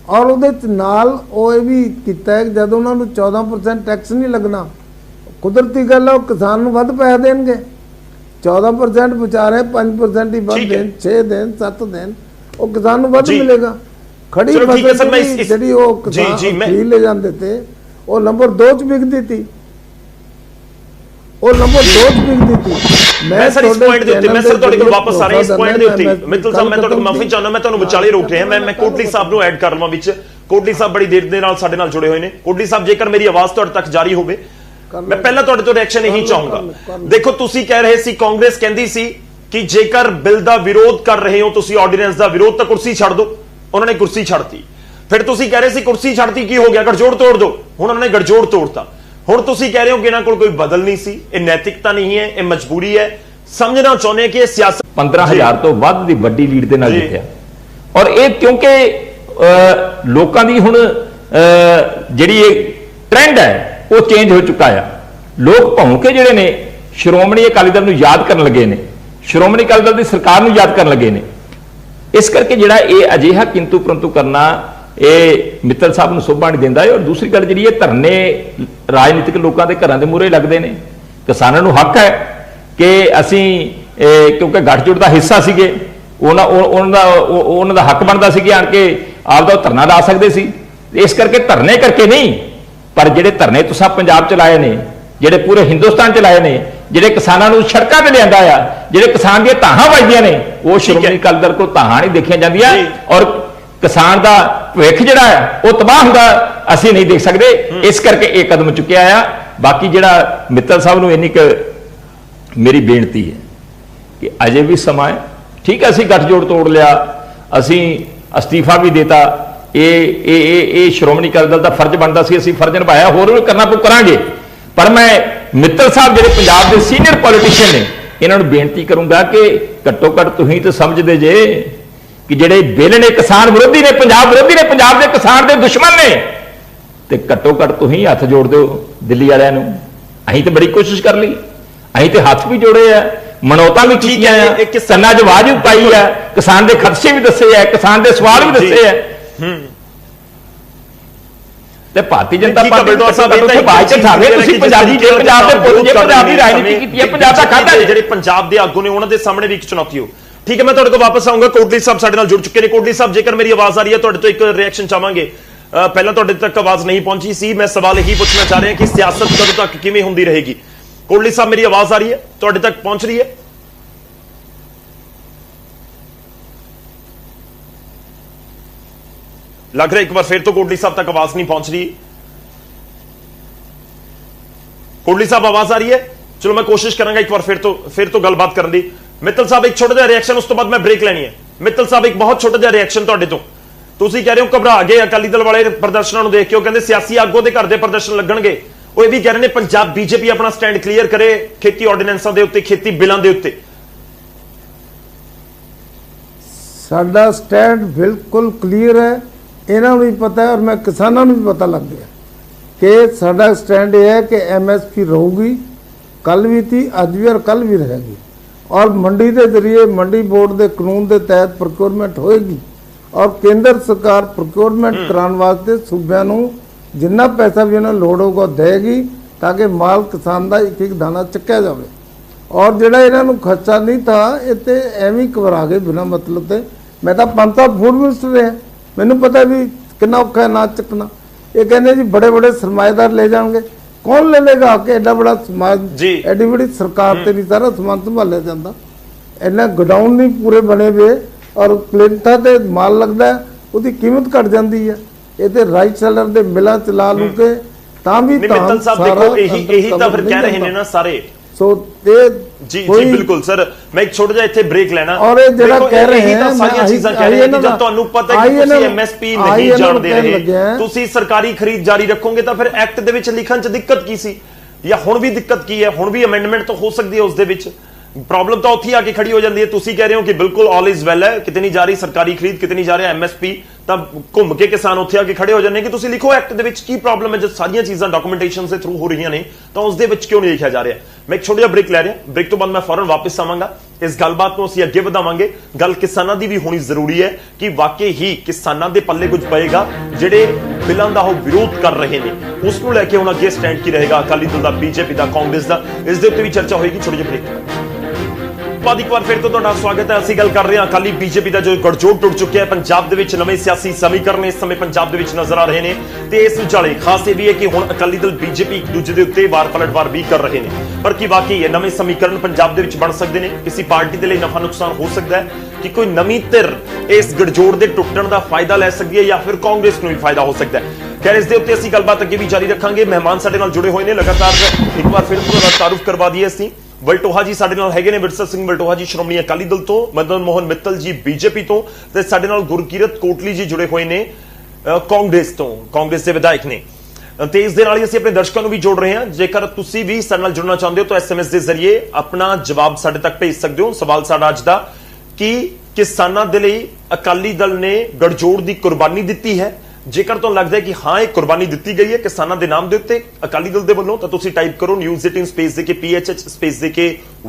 ਔਰ ਉਹਦੇ 'ਚ ਨਾਲ ਉਹ ਇਹ ਵੀ ਕੀਤਾ ਹੈ ਕਿ ਜਦ ਉਹਨਾਂ ਨੂੰ 14% ਟੈਕਸ ਨਹੀਂ ਲੱਗਣਾ। ਕੁਦਰਤੀ ਗੱਲ ਹੈ, ਉਹ ਕਿਸਾਨ ਨੂੰ ਵੱਧ ਪੈਸੇ ਦੇਣਗੇ। 14% ਬਚਾ ਰਹੇ, 5% ਹੀ ਵੱਧ ਦੇਣ, 6 ਦੇਣ, 7 ਦੇਣ, ਉਹ ਕਿਸਾਨ ਨੂੰ ਵੱਧ ਮਿਲੇਗਾ। ਖੜੀ ਫਸਲ ਜਿਹੜੀ ਉਹ ਕਿਸਾਨ ਖਰੀਦ ਲੈ ਜਾਂਦੇ ਤੇ ਉਹ ਨੰਬਰ 2 'ਚ ਵਿਕਦੀ ਸੀ, ਉਹ ਨੰਬਰ 2 'ਚ ਵਿਕਦੀ ਸੀ। ਮੈਂ ਸਰ ਇਸ ਪੁਆਇੰਟ ਦੇ ਉੱਤੇ ਮੈਂ ਸਰ ਤੁਹਾਡੇ ਕੋਲ ਵਾਪਸ ਆ ਰਿਹਾ। ਇਸ ਪੁਆਇੰਟ ਦੇ ਉੱਤੇ ਮਿੱਤਲ ਸਾਹਿਬ, ਮੈਂ ਤੁਹਾਡੇ ਕੋਲ ਮਾਫੀ ਚਾਹੁੰਦਾ, ਮੈਂ ਤੁਹਾਨੂੰ ਵਿਚਾਲੇ ਰੋਕ ਰਿਹਾ। ਮੈਂ ਕੋਟਲੀ ਸਾਹਿਬ ਨੂੰ ਐਡ ਕਰ ਲਵਾਂ ਵਿੱਚ। ਕੋਟਲੀ ਸਾਹਿਬ ਬੜੀ ਦੇਰ ਦੇ ਨਾਲ ਸਾਡੇ ਨਾਲ ਜੁੜੇ ਹੋਏ ਨੇ। ਕੋਟਲੀ ਸਾਹਿਬ, ਜੇਕਰ ਮੇਰੀ ਆਵਾਜ਼ ਤੁਹਾਡੇ ਤੱਕ ਜਾਰੀ ਹੋਵੇ, ਮੈਂ ਪਹਿਲਾਂ ਤੁਹਾਡੇ ਤੋਂ ਰਿਐਕਸ਼ਨ ਇਹੀ ਚਾਹੂੰਗਾ। ਦੇਖੋ, ਤੁਸੀਂ ਕਹਿ ਰਹੇ ਸੀ, ਕਾਂਗਰਸ ਕਹਿੰਦੀ ਸੀ ਕਿ ਜੇਕਰ ਬਿੱਲ ਦਾ ਵਿਰੋਧ ਕਰ ਰਹੇ ਹੋ ਤੁਸੀਂ, ਆਰਡੀਨੈਂਸ ਦਾ ਵਿਰੋਧ, ਤਾਂ ਕੁਰਸੀ ਛੱਡ ਦਿਓ। ਉਹਨਾਂ ਨੇ ਕੁਰਸੀ ਛੱਡਤੀ। ਫਿਰ ਤੁਸੀਂ ਕਹਿ ਰਹੇ ਸੀ ਕੁਰਸੀ ਛੱਡਤੀ ਕੀ ਹੋ ਗਿਆ, ਗਠਜੋੜ ਤੋੜ ਦਿਓ। ਹੁਣ ਉਹਨਾਂ ਨੇ ਗਠਜੋੜ ਤੋੜਤਾ। ਹੁਣ ਤੁਸੀਂ ਕਹਿ ਰਹੇ ਹੋ ਕਿ ਇਹਨਾਂ ਕੋਲ ਕੋਈ ਬਦਲ ਨਹੀਂ ਸੀ, ਇਹ ਨੈਤਿਕਤਾ ਨਹੀਂ ਹੈ, ਇਹ ਮਜਬੂਰੀ ਹੈ। ਸਮਝਣਾ ਚਾਹੁੰਦੇ ਕਿ ਇਹ ਸਿਆਸਤ 15,000 ਤੋਂ ਵੱਧ ਦੀ ਵੱਡੀ ਲੀਡ ਦੇ ਨਾਲ ਜਿੱਤਿਆ। ਔਰ ਇਹ ਕਿਉਂਕਿ ਲੋਕਾਂ ਦੀ ਹੁਣ ਜਿਹੜੀ ਇਹ ਟ੍ਰੈਂਡ ਹੈ ਉਹ ਚੇਂਜ ਹੋ ਚੁੱਕਾ ਆ। ਲੋਕ ਭੌਂਕੇ ਜਿਹੜੇ ਨੇ ਸ਼੍ਰੋਮਣੀ ਅਕਾਲੀ ਦਲ ਨੂੰ ਯਾਦ ਕਰਨ ਲੱਗੇ ਨੇ, ਸ਼੍ਰੋਮਣੀ ਅਕਾਲੀ ਦਲ ਦੀ ਸਰਕਾਰ ਨੂੰ ਯਾਦ ਕਰਨ ਲੱਗੇ ਨੇ। ਇਸ ਕਰਕੇ ਜਿਹੜਾ ਇਹ ਅਜਿਹਾ ਕਿੰਤੂ ਪਰੰਤੂ ਕਰਨਾ ਇਹ ਮਿੱਤਲ ਸਾਹਿਬ ਨੂੰ ਸ਼ੋਭਾ ਨਹੀਂ ਦਿੰਦਾ ਹੈ। ਔਰ ਦੂਸਰੀ ਗੱਲ ਜਿਹੜੀ ਇਹ ਧਰਨੇ ਰਾਜਨੀਤਿਕ ਲੋਕਾਂ ਦੇ ਘਰਾਂ ਦੇ ਮੂਹਰੇ ਲੱਗਦੇ ਨੇ। ਕਿਸਾਨਾਂ ਨੂੰ ਹੱਕ ਹੈ ਕਿ ਅਸੀਂ ਕਿਉਂਕਿ ਗੱਠਜੋੜ ਦਾ ਹਿੱਸਾ ਸੀਗੇ, ਉਹਨਾਂ ਦਾ ਹੱਕ ਬਣਦਾ ਸੀ ਕਿ ਆਣ ਕੇ ਆਪਦਾ ਧਰਨਾ ਲਾ ਸਕਦੇ ਸੀ। ਇਸ ਕਰਕੇ ਧਰਨੇ ਕਰਕੇ ਨਹੀਂ, ਪਰ ਜਿਹੜੇ ਧਰਨੇ ਤੁਸੀਂ ਪੰਜਾਬ ਚ ਲਾਏ ਨੇ, ਜਿਹੜੇ ਪੂਰੇ ਹਿੰਦੁਸਤਾਨ ਚ ਲਾਏ ਨੇ, ਜਿਹੜੇ ਕਿਸਾਨਾਂ ਨੂੰ ਸੜਕਾਂ ਤੇ ਲਿਆਂਦਾ ਆ, ਜਿਹੜੇ ਕਿਸਾਨ ਦੀਆਂ ਧਾਹਾਂ ਵੱਜਦੀਆਂ ਨੇ, ਉਹ ਸ਼੍ਰੋਮਣੀ ਅਕਾਲੀ ਦਲ ਕੋਲ ਧਾਹਾਂ ਨਹੀਂ ਦੇਖੀਆਂ ਜਾਂਦੀਆਂ। ਔਰ ਕਿਸਾਨ ਦਾ ਭਵਿੱਖ ਜਿਹੜਾ ਹੈ ਉਹ ਤਬਾਹ ਹੁੰਦਾ ਅਸੀਂ ਨਹੀਂ ਦੇਖ ਸਕਦੇ। ਇਸ ਕਰਕੇ ਇਹ ਕਦਮ ਚੁੱਕਿਆ ਆ। ਬਾਕੀ ਜਿਹੜਾ ਮਿੱਤਲ ਸਾਹਿਬ ਨੂੰ ਇੰਨੀ ਕੁ ਮੇਰੀ ਬੇਨਤੀ ਹੈ ਕਿ ਅਜੇ ਵੀ ਸਮਾਂ ਹੈ। ਠੀਕ ਹੈ, ਅਸੀਂ ਗੱਠਜੋੜ ਤੋੜ ਲਿਆ, ਅਸੀਂ ਅਸਤੀਫਾ ਵੀ ਦੇਤਾ, ਇਹ ਸ਼੍ਰੋਮਣੀ ਅਕਾਲੀ ਦਲ ਦਾ ਫਰਜ਼ ਬਣਦਾ ਸੀ, ਅਸੀਂ ਫਰਜ਼ ਨਿਭਾਇਆ, ਹੋਰ ਵੀ ਕਰਨਾ ਪਊ ਕਰਾਂਗੇ। ਪਰ ਮੈਂ ਮਿੱਤਲ ਸਾਹਿਬ ਜਿਹੜੇ ਪੰਜਾਬ ਦੇ ਸੀਨੀਅਰ ਪੋਲੀਟੀਸ਼ੀਅਨ ਨੇ, ਇਹਨਾਂ ਨੂੰ ਬੇਨਤੀ ਕਰੂੰਗਾ ਕਿ ਘੱਟੋ ਘੱਟ ਤੁਸੀਂ ਤਾਂ ਸਮਝਦੇ ਜੇ ਕਿ ਜਿਹੜੇ ਬਿੱਲ ਨੇ ਕਿਸਾਨ ਵਿਰੋਧੀ ਨੇ, ਪੰਜਾਬ ਵਿਰੋਧੀ ਨੇ, ਪੰਜਾਬ ਦੇ ਕਿਸਾਨ ਦੇ ਦੁਸ਼ਮਣ ਨੇ, ਤੇ ਘੱਟੋ ਘੱਟ ਤੁਸੀਂ ਹੱਥ ਜੋੜ ਦਿਓ ਦਿੱਲੀ ਵਾਲਿਆਂ ਨੂੰ। ਅਸੀਂ ਤਾਂ ਬੜੀ ਕੋਸ਼ਿਸ਼ ਕਰ ਲਈ, ਅਸੀਂ ਤੇ ਹੱਥ ਵੀ ਜੋੜੇ ਆ, ਮਨੌਤਾਂ ਵੀ ਕੀਤੀਆਂ ਆ, ਕੰਨਾਂ 'ਚ ਆਵਾਜ਼ ਵੀ ਪਾਈ ਆ, ਕਿਸਾਨ ਦੇ ਖਦਸ਼ੇ ਵੀ ਦੱਸੇ ਆ, ਕਿਸਾਨ ਦੇ ਸਵਾਲ ਵੀ ਦੱਸੇ ਆ। ਤੇ ਭਾਰਤੀ ਜਨਤਾ ਪਾਰਟੀ ਬਾਅਦ ਚ ਠਾਵੇ ਤੁਸੀਂ ਪੰਜਾਬੀ ਜੇ ਪੰਜਾਬ ਦੇ ਪੁੱਤ ਜੇ ਪੰਜਾਬ ਦੀ ਰਾਜਨੀਤੀ ਕੀਤੀ ਹੈ, ਪੰਜਾਬ ਦਾ ਖਾਧਾ ਜਿਹੜੇ ਪੰਜਾਬ ਦੇ ਆਗੂ ਨੇ ਉਹਨਾਂ ਦੇ ਸਾਹਮਣੇ ਵੀ ਇੱਕ ਚੁਣੌਤੀ ਹੋ। ਠੀਕ ਹੈ, ਮੈਂ ਤੁਹਾਡੇ ਕੋਲ ਵਾਪਸ ਆਉਂਗਾ। ਕੋਟਲੀ ਸਾਹਿਬ ਸਾਡੇ ਨਾਲ ਜੁੜ ਚੁੱਕੇ ਨੇ। ਕੋਟਲੀ ਸਾਹਿਬ, ਜੇਕਰ ਮੇਰੀ ਆਵਾਜ਼ ਆ ਰਹੀ ਹੈ, ਤੁਹਾਡੇ ਤੋਂ ਇੱਕ ਰਿਐਕਸ਼ਨ ਚਾਹਾਂਗੇ। ਪਹਿਲਾਂ ਤੁਹਾਡੇ ਤੱਕ ਆਵਾਜ਼ ਨਹੀਂ ਪਹੁੰਚੀ ਸੀ। ਮੈਂ ਸਵਾਲ ਇਹੀ ਪੁੱਛਣਾ ਚਾਹ ਰਿਹਾ ਕਿ ਸਿਆਸਤ ਕਦੋਂ ਤੱਕ ਕਿਵੇਂ ਹੁੰਦੀ ਰਹੇਗੀ। ਕੋਟਲੀ ਸਾਹਿਬ, ਮੇਰੀ ਆਵਾਜ਼ ਆ ਰਹੀ ਹੈ, ਤੁਹਾਡੇ ਤੱਕ ਪਹੁੰਚ ਰਹੀ ਹੈ? ਲੱਗ ਰਿਹਾ ਇੱਕ ਵਾਰ ਫਿਰ ਤੋਂ ਕੋਟਲੀ ਸਾਹਿਬ ਤੱਕ ਆਵਾਜ਼ ਨਹੀਂ ਪਹੁੰਚ ਰਹੀ। ਕੋਟਲੀ ਸਾਹਿਬ, ਆਵਾਜ਼ ਆ ਰਹੀ ਹੈ? ਚਲੋ ਮੈਂ ਕੋਸ਼ਿਸ਼ ਕਰਾਂਗਾ ਇੱਕ ਵਾਰ ਫਿਰ ਤੋਂ ਗੱਲਬਾਤ ਕਰਨ ਦੀ। ਮਿੱਤਲ ਸਾਹਿਬ, ਇੱਕ ਛੋਟਾ ਜਿਹਾ ਰਿਐਕਸ਼ਨ, ਉਸ ਤੋਂ ਬਾਅਦ ਮੈਂ ਬ੍ਰੇਕ ਲੈਣੀ ਹੈ। ਮਿੱਤਲ ਸਾਹਿਬ, ਇੱਕ ਬਹੁਤ ਛੋਟਾ ਜਿਹਾ ਰਿਐਕਸ਼ਨ ਤੁਹਾਡੇ ਤੋਂ। ਤੁਸੀਂ ਕਹਿ ਰਹੇ ਹੋ ਘਬਰਾ ਗਏ ਅਕਾਲੀ ਦਲ ਵਾਲੇ ਪ੍ਰਦਰਸ਼ਨਾਂ ਨੂੰ ਦੇਖ ਕੇ, ਉਹ ਕਹਿੰਦੇ ਸਿਆਸੀ ਆਗੂ ਦੇ ਘਰ ਦੇ ਪ੍ਰਦਰਸ਼ਨ ਲੱਗਣਗੇ। ਉਹ ਇਹ ਵੀ ਕਹਿ ਰਹੇ ਨੇ ਪੰਜਾਬ ਬੀਜੇਪੀ ਆਪਣਾ ਸਟੈਂਡ ਕਲੀਅਰ ਕਰੇ ਖੇਤੀ ਆਰਡੀਨੈਂਸਾਂ ਦੇ ਉੱਤੇ, ਖੇਤੀ ਬਿੱਲਾਂ ਦੇ ਉੱਤੇ। ਸਾਡਾ ਸਟੈਂਡ ਬਿਲਕੁਲ ਕਲੀਅਰ ਹੈ, ਇਹਨਾਂ ਨੂੰ ਵੀ ਪਤਾ ਹੈ, ਔਰ ਮੈਂ ਕਿਸਾਨਾਂ ਨੂੰ ਵੀ ਪਤਾ ਲੱਗ ਗਿਆ ਕਿ ਸਾਡਾ ਸਟੈਂਡ ਇਹ ਹੈ ਕਿ ਐਮਐਸਪੀ ਰਹੂਗੀ, ਕੱਲ ਵੀ थी, ਅੱਜ ਵੀ, ਔਰ ਕੱਲ ਵੀ ਰਹੇਗੀ। ਔਰ ਮੰਡੀ ਦੇ ਜ਼ਰੀਏ ਮੰਡੀ ਬੋਰਡ ਦੇ ਕਾਨੂੰਨ ਦੇ ਤਹਿਤ ਪ੍ਰੋਕਿਉਰਮੈਂਟ ਹੋਏਗੀ, ਔਰ ਕੇਂਦਰ ਸਰਕਾਰ ਪ੍ਰੋਕਿਉਰਮੈਂਟ ਕਰਾਉਣ ਵਾਸਤੇ ਸੂਬਿਆਂ ਨੂੰ ਜਿੰਨਾ ਪੈਸਾ ਵੀ ਉਹਨਾਂ ਲੋੜ ਹੋਊਗਾ ਦੇਗੀ, ਤਾਂ ਕਿ ਮਾਲ ਕਿਸਾਨ ਦਾ ਇੱਕ ਇੱਕ ਦਾਣਾ ਚੱਕਿਆ ਜਾਵੇ। ਔਰ ਜਿਹੜਾ ਇਹਨਾਂ ਨੂੰ ਖਰਚਾ ਨਹੀਂ ਤਾਂ ਇਹ ਤੇ ਐਵੇਂ ਘਬਰਾ ਗਏ ਬਿਨਾਂ ਮਤਲਬ ਤੇ। ਮੈਂ ਤਾਂ 5 ਸਾਲ ਫੂਡ ਮਿਨਿਸਟਰ ਰਿਹਾ, ਮੈਨੂੰ ਪਤਾ ਵੀ ਕਿੰਨਾ ਔਖਾ ਹੈ ਨਾ ਚੱਕਣਾ। ਇਹ ਕਹਿੰਦੇ ਜੀ ਬੜੇ ਬੜੇ ਸਰਮਾਏਦਾਰ ਲੈ ਜਾਣਗੇ, कौन ले लेगा कि एडा बड़ा समाज, एडी बड़ी सरकार ते नहीं सारा समान संभालिया जाता। इन्ना गोडाउन नहीं पूरे बने हुए और प्लेटा ते माल लगता है, उसकी कीमत घट जाती है। ये ते राइट सेलर दे मिलां चला लू के तां भी मित्तल साहब देखो यही ਤਾਂ ਫਿਰ ਕਹਿ ਰਹੇ ਨੇ ਨਾ ਸਾਰੇ। सो जी बिल्कुल सर, मैं एक छोटा जिहा इत्थे ब्रेक लेना। और ये जेड़ा कह रहे हैं सारियां चीज़ां कह रहे हैं कि जब ਤੁਹਾਨੂੰ ਪਤਾ ਹੈ ਕਿ ਤੁਸੀਂ ਐਮਐਸਪੀ ਨਹੀਂ ਜਾਣਦੇ ਰਹੇ, ਤੁਸੀਂ ਸਰਕਾਰੀ ਖਰੀਦ ਜਾਰੀ ਰੱਖੋਗੇ ਤਾਂ ਫਿਰ ਐਕਟ ਦੇ ਵਿੱਚ ਲਿਖਣ 'ਚ ਦਿੱਕਤ ਕੀ ਸੀ, ਜਾਂ ਹੁਣ ਵੀ ਦਿੱਕਤ ਕੀ ਹੈ? ਹੁਣ ਵੀ ਅਮੈਂਡਮੈਂਟ ਤਾਂ ਹੋ ਸਕਦੀ ਹੈ ਉਸ ਦੇ ਵਿੱਚ। ਪ੍ਰੋਬਲਮ ਤਾਂ ਉੱਥੇ ਆ ਕੇ ਖੜੀ ਹੋ ਜਾਂਦੀ ਹੈ। ਤੁਸੀਂ ਕਹਿ ਰਹੇ ਹੋ ਕਿ ਬਿਲਕੁਲ ਆਲ ਇਜ਼ ਵੈਲ ਹੈ, ਕਿਤੇ ਨਹੀਂ ਜਾ ਰਹੀ ਸਰਕਾਰੀ ਖਰੀਦ, ਕਿਤੇ ਨਹੀਂ ਜਾ ਰਿਹਾ ਐਮਐਸਪੀ, ਤਾਂ ਘੁੰਮ ਕੇ ਕਿਸਾਨ ਉੱਥੇ ਆ ਕੇ ਖੜੇ ਹੋ ਜਾਂਦੇ ਕਿ ਤੁਸੀਂ ਲਿਖੋ ਐਕਟ ਦੇ ਵਿੱਚ ਕੀ ਪ੍ਰੋਬਲਮ ਹੈ। ਜਦ ਸਾਰੀਆਂ ਚੀਜ਼ਾਂ ਡਾਕੂਮੈਂਟੇਸ਼ਨ ਦੇ ਥਰੂ ਹੋ ਰਹੀਆਂ ਨੇ ਤਾਂ ਉਸ ਦੇ ਵਿੱਚ ਕਿਉਂ ਨਹੀਂ ਲਿਖਿਆ ਜਾ ਰਿਹਾ? ਮੈਂ ਇੱਕ ਛੋਟਾ ਜਿਹਾ ਬ੍ਰੇਕ ਲੈ ਰਿਹਾ, ਬ੍ਰੇਕ ਤੋਂ ਬਾਅਦ ਮੈਂ ਫੌਰਨ ਵਾਪਸ ਆਵਾਂਗਾ। ਇਸ ਗੱਲਬਾਤ ਨੂੰ ਅਸੀਂ ਅੱਗੇ ਵਧਾਵਾਂਗੇ। ਗੱਲ ਕਿਸਾਨਾਂ ਦੀ ਵੀ ਹੋਣੀ ਜ਼ਰੂਰੀ ਹੈ ਕਿ ਵਾਕਈ ਹੀ ਕਿਸਾਨਾਂ ਦੇ ਪੱਲੇ ਕੁਝ ਪਏਗਾ। ਜਿਹੜੇ ਬਿੱਲਾਂ ਦਾ ਉਹ ਵਿਰੋਧ ਕਰ ਰਹੇ ਨੇ ਉਸ ਨੂੰ ਲੈ ਕੇ ਹੁਣ ਅੱਗੇ ਸਟੈਂਡ ਕੀ ਰਹੇਗਾ ਅਕਾਲੀ ਦਲ ਦਾ, ਬੀਜੇਪੀ ਦਾ, ਕਾਂਗਰਸ ਦਾ, ਇਸ ਦੇ ਉੱਤੇ ਵੀ ਚਰਚਾ ਹੋਏਗੀ। ਛੋਟੇ ਜਿਹੇ ਬ੍ਰੇਕ ਬਾਅਦ ਇੱਕ ਵਾਰ ਫਿਰ ਤੋਂ ਤੁਹਾਡਾ ਸਵਾਗਤ ਹੈ। ਅਸੀਂ ਗੱਲ ਕਰ ਰਹੇ ਹਾਂ ਅਕਾਲੀ ਬੀਜੇਪੀ ਦਾ ਜੋ ਗੜਜੋੜ ਟੁੱਟ ਚੁੱਕਿਆ ਹੈ। ਪੰਜਾਬ ਦੇ ਵਿੱਚ ਨਵੇਂ ਸਿਆਸੀ ਸਮੀਕਰਨ ਇਸ ਸਮੇਂ ਪੰਜਾਬ ਦੇ ਵਿੱਚ ਨਜ਼ਰ ਆ ਰਹੇ ਨੇ ਤੇ ਇਸ ਵਿਚਾਲੇ ਖਾਸ ਇਹ ਵੀ ਹੈ ਕਿ ਹੁਣ ਅਕਾਲੀ ਦਲ ਬੀਜੇਪੀ ਇੱਕ ਦੂਜੇ ਦੇ ਉੱਤੇ ਵਾਰ ਪਲਟਵਾਰ ਵੀ ਕਰ ਰਹੇ ਨੇ। ਪਰ ਕੀ ਵਾਕਈ ਇਹ ਨਵੇਂ ਸਮੀਕਰਨ ਪੰਜਾਬ ਦੇ ਵਿੱਚ ਬਣ ਸਕਦੇ ਨੇ? ਕਿਸੇ ਪਾਰਟੀ ਦੇ ਲਈ ਨਫਾ ਨੁਕਸਾਨ ਹੋ ਸਕਦਾ ਹੈ ਕਿ ਕੋਈ ਨਵੀਂ ਧਿਰ ਇਸ ਗੜਜੋੜ ਦੇ ਟੁੱਟਣ ਦਾ ਫਾਇਦਾ ਲੈ ਸਕਦੀ ਹੈ ਜਾਂ ਫਿਰ ਕਾਂਗਰਸ ਨੂੰ ਵੀ ਫਾਇਦਾ ਹੋ ਸਕਦਾ ਹੈ? ਖੈਰ, ਇਸ ਦੇ ਉੱਤੇ ਅਸੀਂ ਗੱਲਬਾਤ ਅੱਗੇ ਵੀ ਜਾਰੀ ਰੱਖਾਂਗੇ। ਮਹਿਮਾਨ ਸਾਡੇ ਨਾਲ ਜੁੜੇ ਹੋਏ ਨੇ ਲਗਾਤਾਰ। ਇੱਕ ਵਾਰ ਫਿਰ ਤੋਂ ਤਾਰੂਫ ਕਰਵਾ ਦਈਏ ਅਸੀਂ। ਵਲਟੋਹਾ ਜੀ ਸਾਡੇ ਨਾਲ ਹੈਗੇ ਨੇ, ਵਿਰਸਾ ਸਿੰਘ ਵਲਟੋਹਾ ਜੀ ਸ਼੍ਰੋਮਣੀ ਅਕਾਲੀ ਦਲ ਤੋਂ, ਮਦਨ ਮੋਹਨ ਮਿੱਤਲ ਜੀ ਬੀਜੇਪੀ ਤੋਂ, ਤੇ ਸਾਡੇ ਨਾਲ ਗੁਰਕੀਰਤ ਕੋਟਲੀ ਜੀ ਜੁੜੇ ਹੋਏ ਨੇ ਕਾਂਗਰਸ ਤੋਂ, ਕਾਂਗਰਸ ਦੇ ਵਿਧਾਇਕ ਨੇ। ਤੇ ਇਸ ਦੇ ਨਾਲ ਹੀ ਅਸੀਂ ਆਪਣੇ ਦਰਸ਼ਕਾਂ ਨੂੰ ਵੀ ਜੋੜ ਰਹੇ ਹਾਂ। ਜੇਕਰ ਤੁਸੀਂ ਵੀ ਸਾਡੇ ਨਾਲ ਜੁੜਨਾ ਚਾਹੁੰਦੇ ਹੋ ਤਾਂ SMS ਦੇ ਜ਼ਰੀਏ ਆਪਣਾ ਜਵਾਬ ਸਾਡੇ ਤੱਕ ਭੇਜ ਸਕਦੇ ਹੋ। ਸਵਾਲ ਸਾਡਾ ਅੱਜ ਦਾ, ਕਿ ਕਿਸਾਨਾਂ ਦੇ ਲਈ ਅਕਾਲੀ ਦਲ ਨੇ ਗੜਜੋੜ ਦੀ ਕੁਰਬਾਨੀ ਦਿੱਤੀ ਹੈ ਜੇਕਰ ਤੁਹਾਨੂੰ ਲੱਗਦਾ ਹੈ ਕਿ ਹਾਂ ਇਹ ਕੁਰਬਾਨੀ ਦਿੱਤੀ ਗਈ ਹੈ ਕਿਸਾਨਾਂ ਦੇ ਨਾਮ ਦੇ ਉੱਤੇ ਅਕਾਲੀ ਦਲ ਦੇ ਵੱਲੋਂ, ਤਾਂ ਤੁਸੀਂ ਟਾਈਪ ਕਰੋ ਨਿਊਜ਼ 18 ਸਪੇਸ ਦੇ ਕੇ PHH ਸਪੇਸ ਦੇ ਕੇ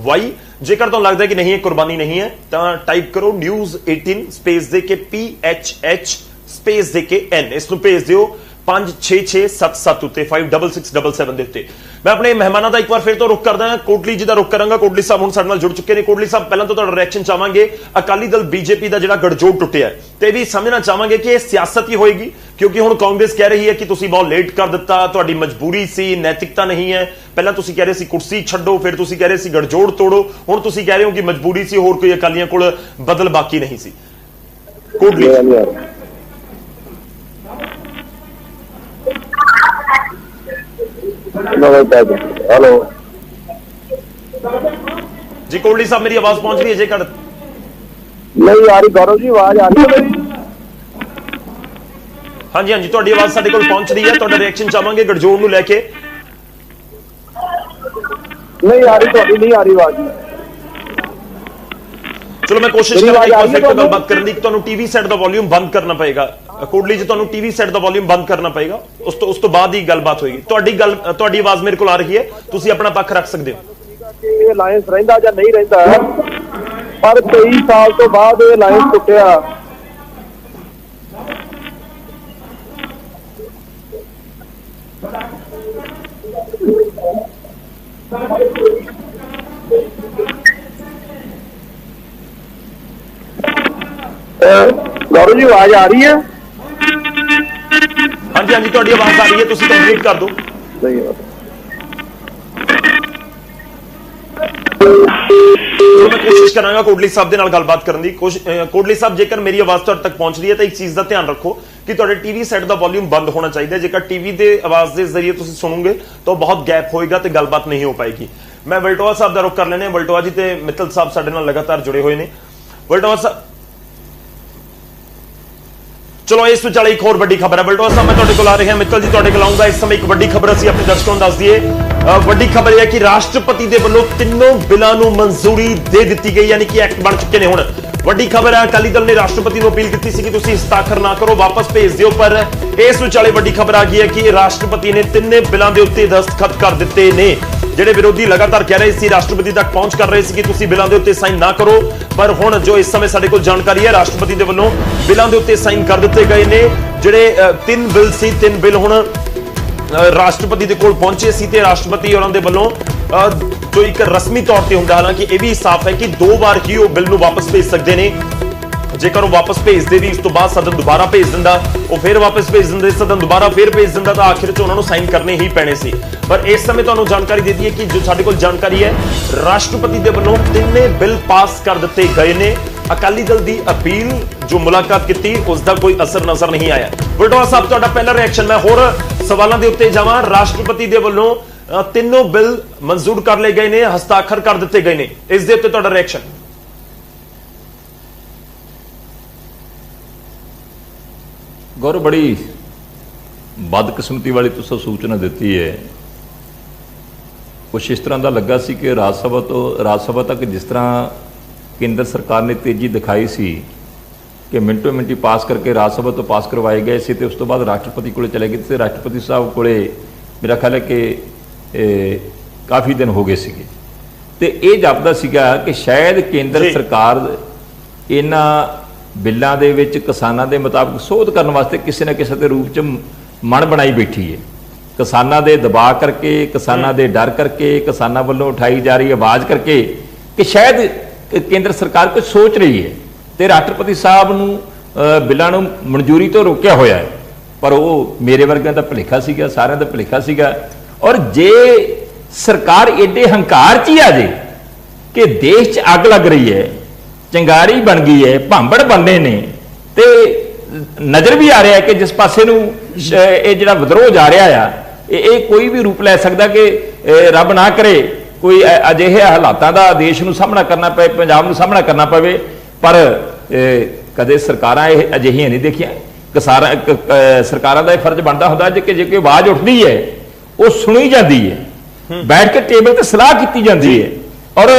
Y। ਜੇਕਰ ਤੁਹਾਨੂੰ ਲੱਗਦਾ ਹੈ ਕਿ ਨਹੀਂ ਇਹ ਕੁਰਬਾਨੀ ਨਹੀਂ ਹੈ ਤਾਂ ਟਾਈਪ ਕਰੋ ਨਿਊਜ਼ 18 ਸਪੇਸ ਦੇ ਕੇ PHH ਸਪੇਸ ਦੇ ਕੇ N। ਇਸ ਨੂੰ ਭੇਜ ਦਿਓ 5667 ਉੱਤੇ 56677 ਦੇ ਉੱਤੇ। ਮੈਂ ਆਪਣੇ ਮਹਿਮਾਨਾਂ ਦਾ ਇੱਕ ਵਾਰ ਫਿਰ ਤੋਂ ਰੁਕ ਕਰਦਾ ਹਾਂ, ਕੋਟਲੀ ਜੀ ਦਾ ਰੁਕ ਕਰਾਂਗਾ। ਕੋਟਲੀ ਸਾਹਿਬ ਹੁਣ ਸਾਡੇ ਨਾਲ ਜੁੜ ਚੁੱਕੇ ਨੇ। ਕੋਟਲੀ ਸਾਹਿਬ, ਪਹਿਲਾਂ ਤਾਂ ਤੁਹਾਡਾ ਰਿਐਕਸ਼ਨ ਚਾਹਾਂਗੇ ਅਕਾਲੀ ਦਲ BJP ਦਾ ਜਿਹੜਾ ਗਠਜੋੜ ਟੁੱਟਿਆ ਹੈ, ਤੇ ਵੀ ਸਮਝਣਾ ਚਾਹਾਂਗੇ ਕਿ ਇਹ ਸਿਆਸਤ ਹੀ ਹੋਏਗੀ, ਕਿਉਂਕਿ ਹੁਣ ਕਾਂਗਰਸ ਕਹਿ ਰਹੀ ਹੈ ਕਿ ਤੁਸੀਂ ਬਹੁਤ ਲੇਟ ਕਰ ਦਿੱਤਾ, ਤੁਹਾਡੀ ਮਜਬੂਰੀ ਸੀ, ਨੈਤਿਕਤਾ ਨਹੀਂ ਹੈ। ਪਹਿਲਾਂ ਤੁਸੀਂ ਕਹਿ ਰਹੇ ਸੀ ਕੁਰਸੀ ਛੱਡੋ, ਫਿਰ ਤੁਸੀਂ ਕਹਿ ਰਹੇ ਸੀ ਗਠਜੋੜ ਤੋੜੋ, ਹੁਣ ਤੁਸੀਂ ਕਹਿ ਰਹੇ ਹੋ ਕਿ ਮਜਬੂਰੀ ਸੀ, ਹੋਰ ਕੋਈ ਅਕਾਲੀਆਂ ਕੋਲ ਬਦਲ ਬਾਕੀ ਨਹੀਂ ਸੀ। ਕੋਟਲੀ हेलो जी, कोटली साहब मेरी आवाज पहुंच रही है जेकर? नहीं आ रही गौरव जी, आवाज आ रही है मेरी? हाँ जी, हाँ जी, तुहाडी आवाज साडे कोल पहुंच रही है। तुहाडा रिएक्शन चाहांगे गठजोड़ नूं लैके। नहीं आ रही, तुहाडी नहीं आ रही आवाज। चलो मैं कोशिश करूंगा फिर तो गलबात करने की। तुहानूं टीवी सेट दा वॉल्यूम बंद करना पएगा कोटली जी, तुहानूं टीवी सेट दा वॉल्यूम बंद करना पएगा, उस तो बाद ही गलबात होएगी। तुहाडी आवाज मेरे कोल आ रही है, तुसीं अपना पक्ष रख सकदे हो। ये अलायंस रहिंदा जां नहीं रहिंदा, पर 23 साल तो बाद ये अलायंस टुटिया। गौरव जी आवाज आ रही है? हाँ जी, हाँ जी, तुहाडी आवाज आ रही है, तुसीं कंप्लीट कर दो। सही है। मैं कोशिश करांगा कोटली साहब दे नाल गलबात करन दी। कोटली साहब, जेकर मेरी आवाज तुहाडे तक पहुंच रही है तो एक चीज का ध्यान रखो कि तुहाडे टीवी सेट का वॉल्यूम बंद होना चाहिए। जेकर टीवी के आवाज के जरिए तुसीं सुनोगे तो बहुत गैप होएगा तो गलबात नहीं हो पाएगी। मैं वलटोआ साहब का रुख कर लेने। वलटोआ जी ते मित्तल साहब साडे नाल लगातार जुड़े हुए हैं। वलटोआ साहब, चलो इस विचाले एक होर वड्डी खबर है। वलटोआ साहब, मैं तुहाडे कोल आ रहा, मित्तल जी तुहाडे कोल आऊंगा। इस समय एक वड्डी खबर असीं अपने दर्शकों नूं दस दईए। वड्डी खबर यह है कि राष्ट्रपति दे वल्लों तीनों बिलों नूं मंजूरी दे दित्ती गई, यानी कि एक्ट बन चुके ने। हुण वड्डी खबर है, अकाली दल ने राष्ट्रपति नूं अपील की सी कि तुसीं हस्ताक्षर ना करो, वापस भेज दिओ, पर इस विचाले वड्डी खबर आ गई है कि राष्ट्रपति ने तिन्ने बिलों के उत्ते दस्तखत कर दिते ने। ਜਿਹੜੇ ਵਿਰੋਧੀ ਲਗਾਤਾਰ ਕਹਿ ਰਹੇ ਸੀ, ਰਾਸ਼ਟਰਪਤੀ ਤੱਕ ਪਹੁੰਚ ਕਰ ਰਹੇ ਸੀ ਕਿ ਤੁਸੀਂ ਬਿੱਲਾਂ ਦੇ ਉੱਤੇ ਸਾਈਨ ਨਾ ਕਰੋ, ਪਰ ਹੁਣ ਜੋ ਇਸ ਸਮੇਂ ਸਾਡੇ ਕੋਲ ਜਾਣਕਾਰੀ ਹੈ, ਰਾਸ਼ਟਰਪਤੀ ਦੇ ਵੱਲੋਂ ਬਿੱਲਾਂ ਦੇ ਉੱਤੇ ਸਾਈਨ ਕਰ ਦਿੱਤੇ ਗਏ ਨੇ। ਜਿਹੜੇ ਤਿੰਨ ਬਿੱਲ ਸੀ, ਤਿੰਨ ਬਿੱਲ ਹੁਣ ਰਾਸ਼ਟਰਪਤੀ ਦੇ ਕੋਲ ਪਹੁੰਚੇ ਸੀ ਤੇ ਰਾਸ਼ਟਰਪਤੀ ਉਹਨਾਂ ਦੇ ਵੱਲੋਂ ਜੋ ਇੱਕ ਰਸਮੀ ਤੌਰ ਤੇ ਹੁੰਦਾ, ਹਾਲਾਂਕਿ ਇਹ ਵੀ ਸਾਫ਼ ਹੈ ਕਿ 2 ਵਾਰ ਹੀ ਉਹ ਬਿੱਲ ਨੂੰ ਵਾਪਸ ਭੇਜ ਸਕਦੇ ਨੇ। ਜੇਕਰ ਉਹ ਵਾਪਸ ਭੇਜਦੇ ਵੀ, ਉਸ ਤੋਂ ਬਾਅਦ ਸਦਨ ਦੁਬਾਰਾ ਭੇਜ ਦਿੰਦਾ, ਉਹ ਫਿਰ ਵਾਪਸ ਭੇਜ ਦਿੰਦੇ, ਸਦਨ ਦੁਬਾਰਾ ਫਿਰ ਭੇਜ ਦਿੰਦਾ, ਤਾਂ ਆਖਿਰ 'ਚ ਉਹਨਾਂ ਨੂੰ ਸਾਈਨ ਕਰਨੇ ਹੀ ਪੈਣੇ ਸੀ। ਪਰ ਇਸ ਸਮੇਂ ਤੁਹਾਨੂੰ ਜਾਣਕਾਰੀ ਦੇ ਦਈਏ ਕਿ ਜੋ ਸਾਡੇ ਕੋਲ ਜਾਣਕਾਰੀ ਹੈ, ਰਾਸ਼ਟਰਪਤੀ ਦੇ ਵੱਲੋਂ ਤਿੰਨੇ ਬਿੱਲ ਪਾਸ ਕਰ ਦਿੱਤੇ ਗਏ ਨੇ। ਅਕਾਲੀ ਦਲ ਦੀ ਅਪੀਲ ਜੋ ਮੁਲਾਕਾਤ ਕੀਤੀ, ਉਸ ਦਾ ਕੋਈ ਅਸਰ ਨਜ਼ਰ ਨਹੀਂ ਆਇਆ। ਵਲਟੋਆ ਸਾਹਿਬ, ਤੁਹਾਡਾ ਪਹਿਲਾ ਰਿਐਕਸ਼ਨ। ਮੈਂ ਹੋਰ ਸਵਾਲਾਂ ਦੇ ਉੱਤੇ ਜਾਵਾਂ। ਰਾਸ਼ਟਰਪਤੀ ਦੇ ਵੱਲੋਂ ਤਿੰਨੋਂ ਬਿੱਲ ਮਨਜ਼ੂਰ ਕਰ ਲਏ ਗਏ ਨੇ, ਹਸਤਾਖਰ ਕਰ ਦਿੱਤੇ ਗਏ ਨੇ, ਇਸ ਦੇ ਉੱਤੇ ਤੁਹਾਡਾ ਰਿਐਕਸ਼ਨ? गौरव, बड़ी बदकिस्मती वाली तुसां सूचना दी है। कुछ इस तरह का लगा सी कि राज सभा तक जिस तरह केंद्र सरकार ने तेजी दिखाई सी कि मिनटों मिनटी पास करके राज सभा तो पास करवाए गए सी, तो उस तो बाद राष्ट्रपति को चले गए थे। राष्ट्रपति साहब को मेरा ख्याल है कि काफ़ी दिन हो गए सीगे, तो ये जापदा सीगा कि शायद केंद्र सरकार इन्हां बिलों के किसानों के मुताबिक सोध करने वास्ते किसी न किसी रूप च मन बनाई बैठी है। किसानों के दबाव करके, किसानों के डर करके, किसानों वालों उठाई जा रही आवाज़ करके कि शायद केंद्र सरकार कुछ सोच रही है, तो राष्ट्रपति साहब नूं बिलों नूं मंजूरी तो रोकिया होया है। पर वो मेरे वर्गियां दा भुलेखा सीगा, सारियां दा भुलेखा सीगा। और जे सरकार एडे हंकार च ही आ जाए कि देश च अग लग रही है, चंगारी बन गई है, भांबड़ बनने ने, ते नज़र भी आ रहा है कि जिस पासे नूं ये जिहड़ा विद्रोह जा रहा है, ये कोई भी रूप लै सकदा कि रब ना करे कोई अजिहे हालातां दा देश नूं सामना करना पए, पंजाब नूं सामना करना पवे। पर कदे सरकारां अजिहियां नहीं देखियां। सरकारां दा ये फर्ज बनदा हुंदा कि जे कोई आवाज़ उठदी है वो सुनी जाती है, बैठ के टेबल ते सलाह की जाती है, और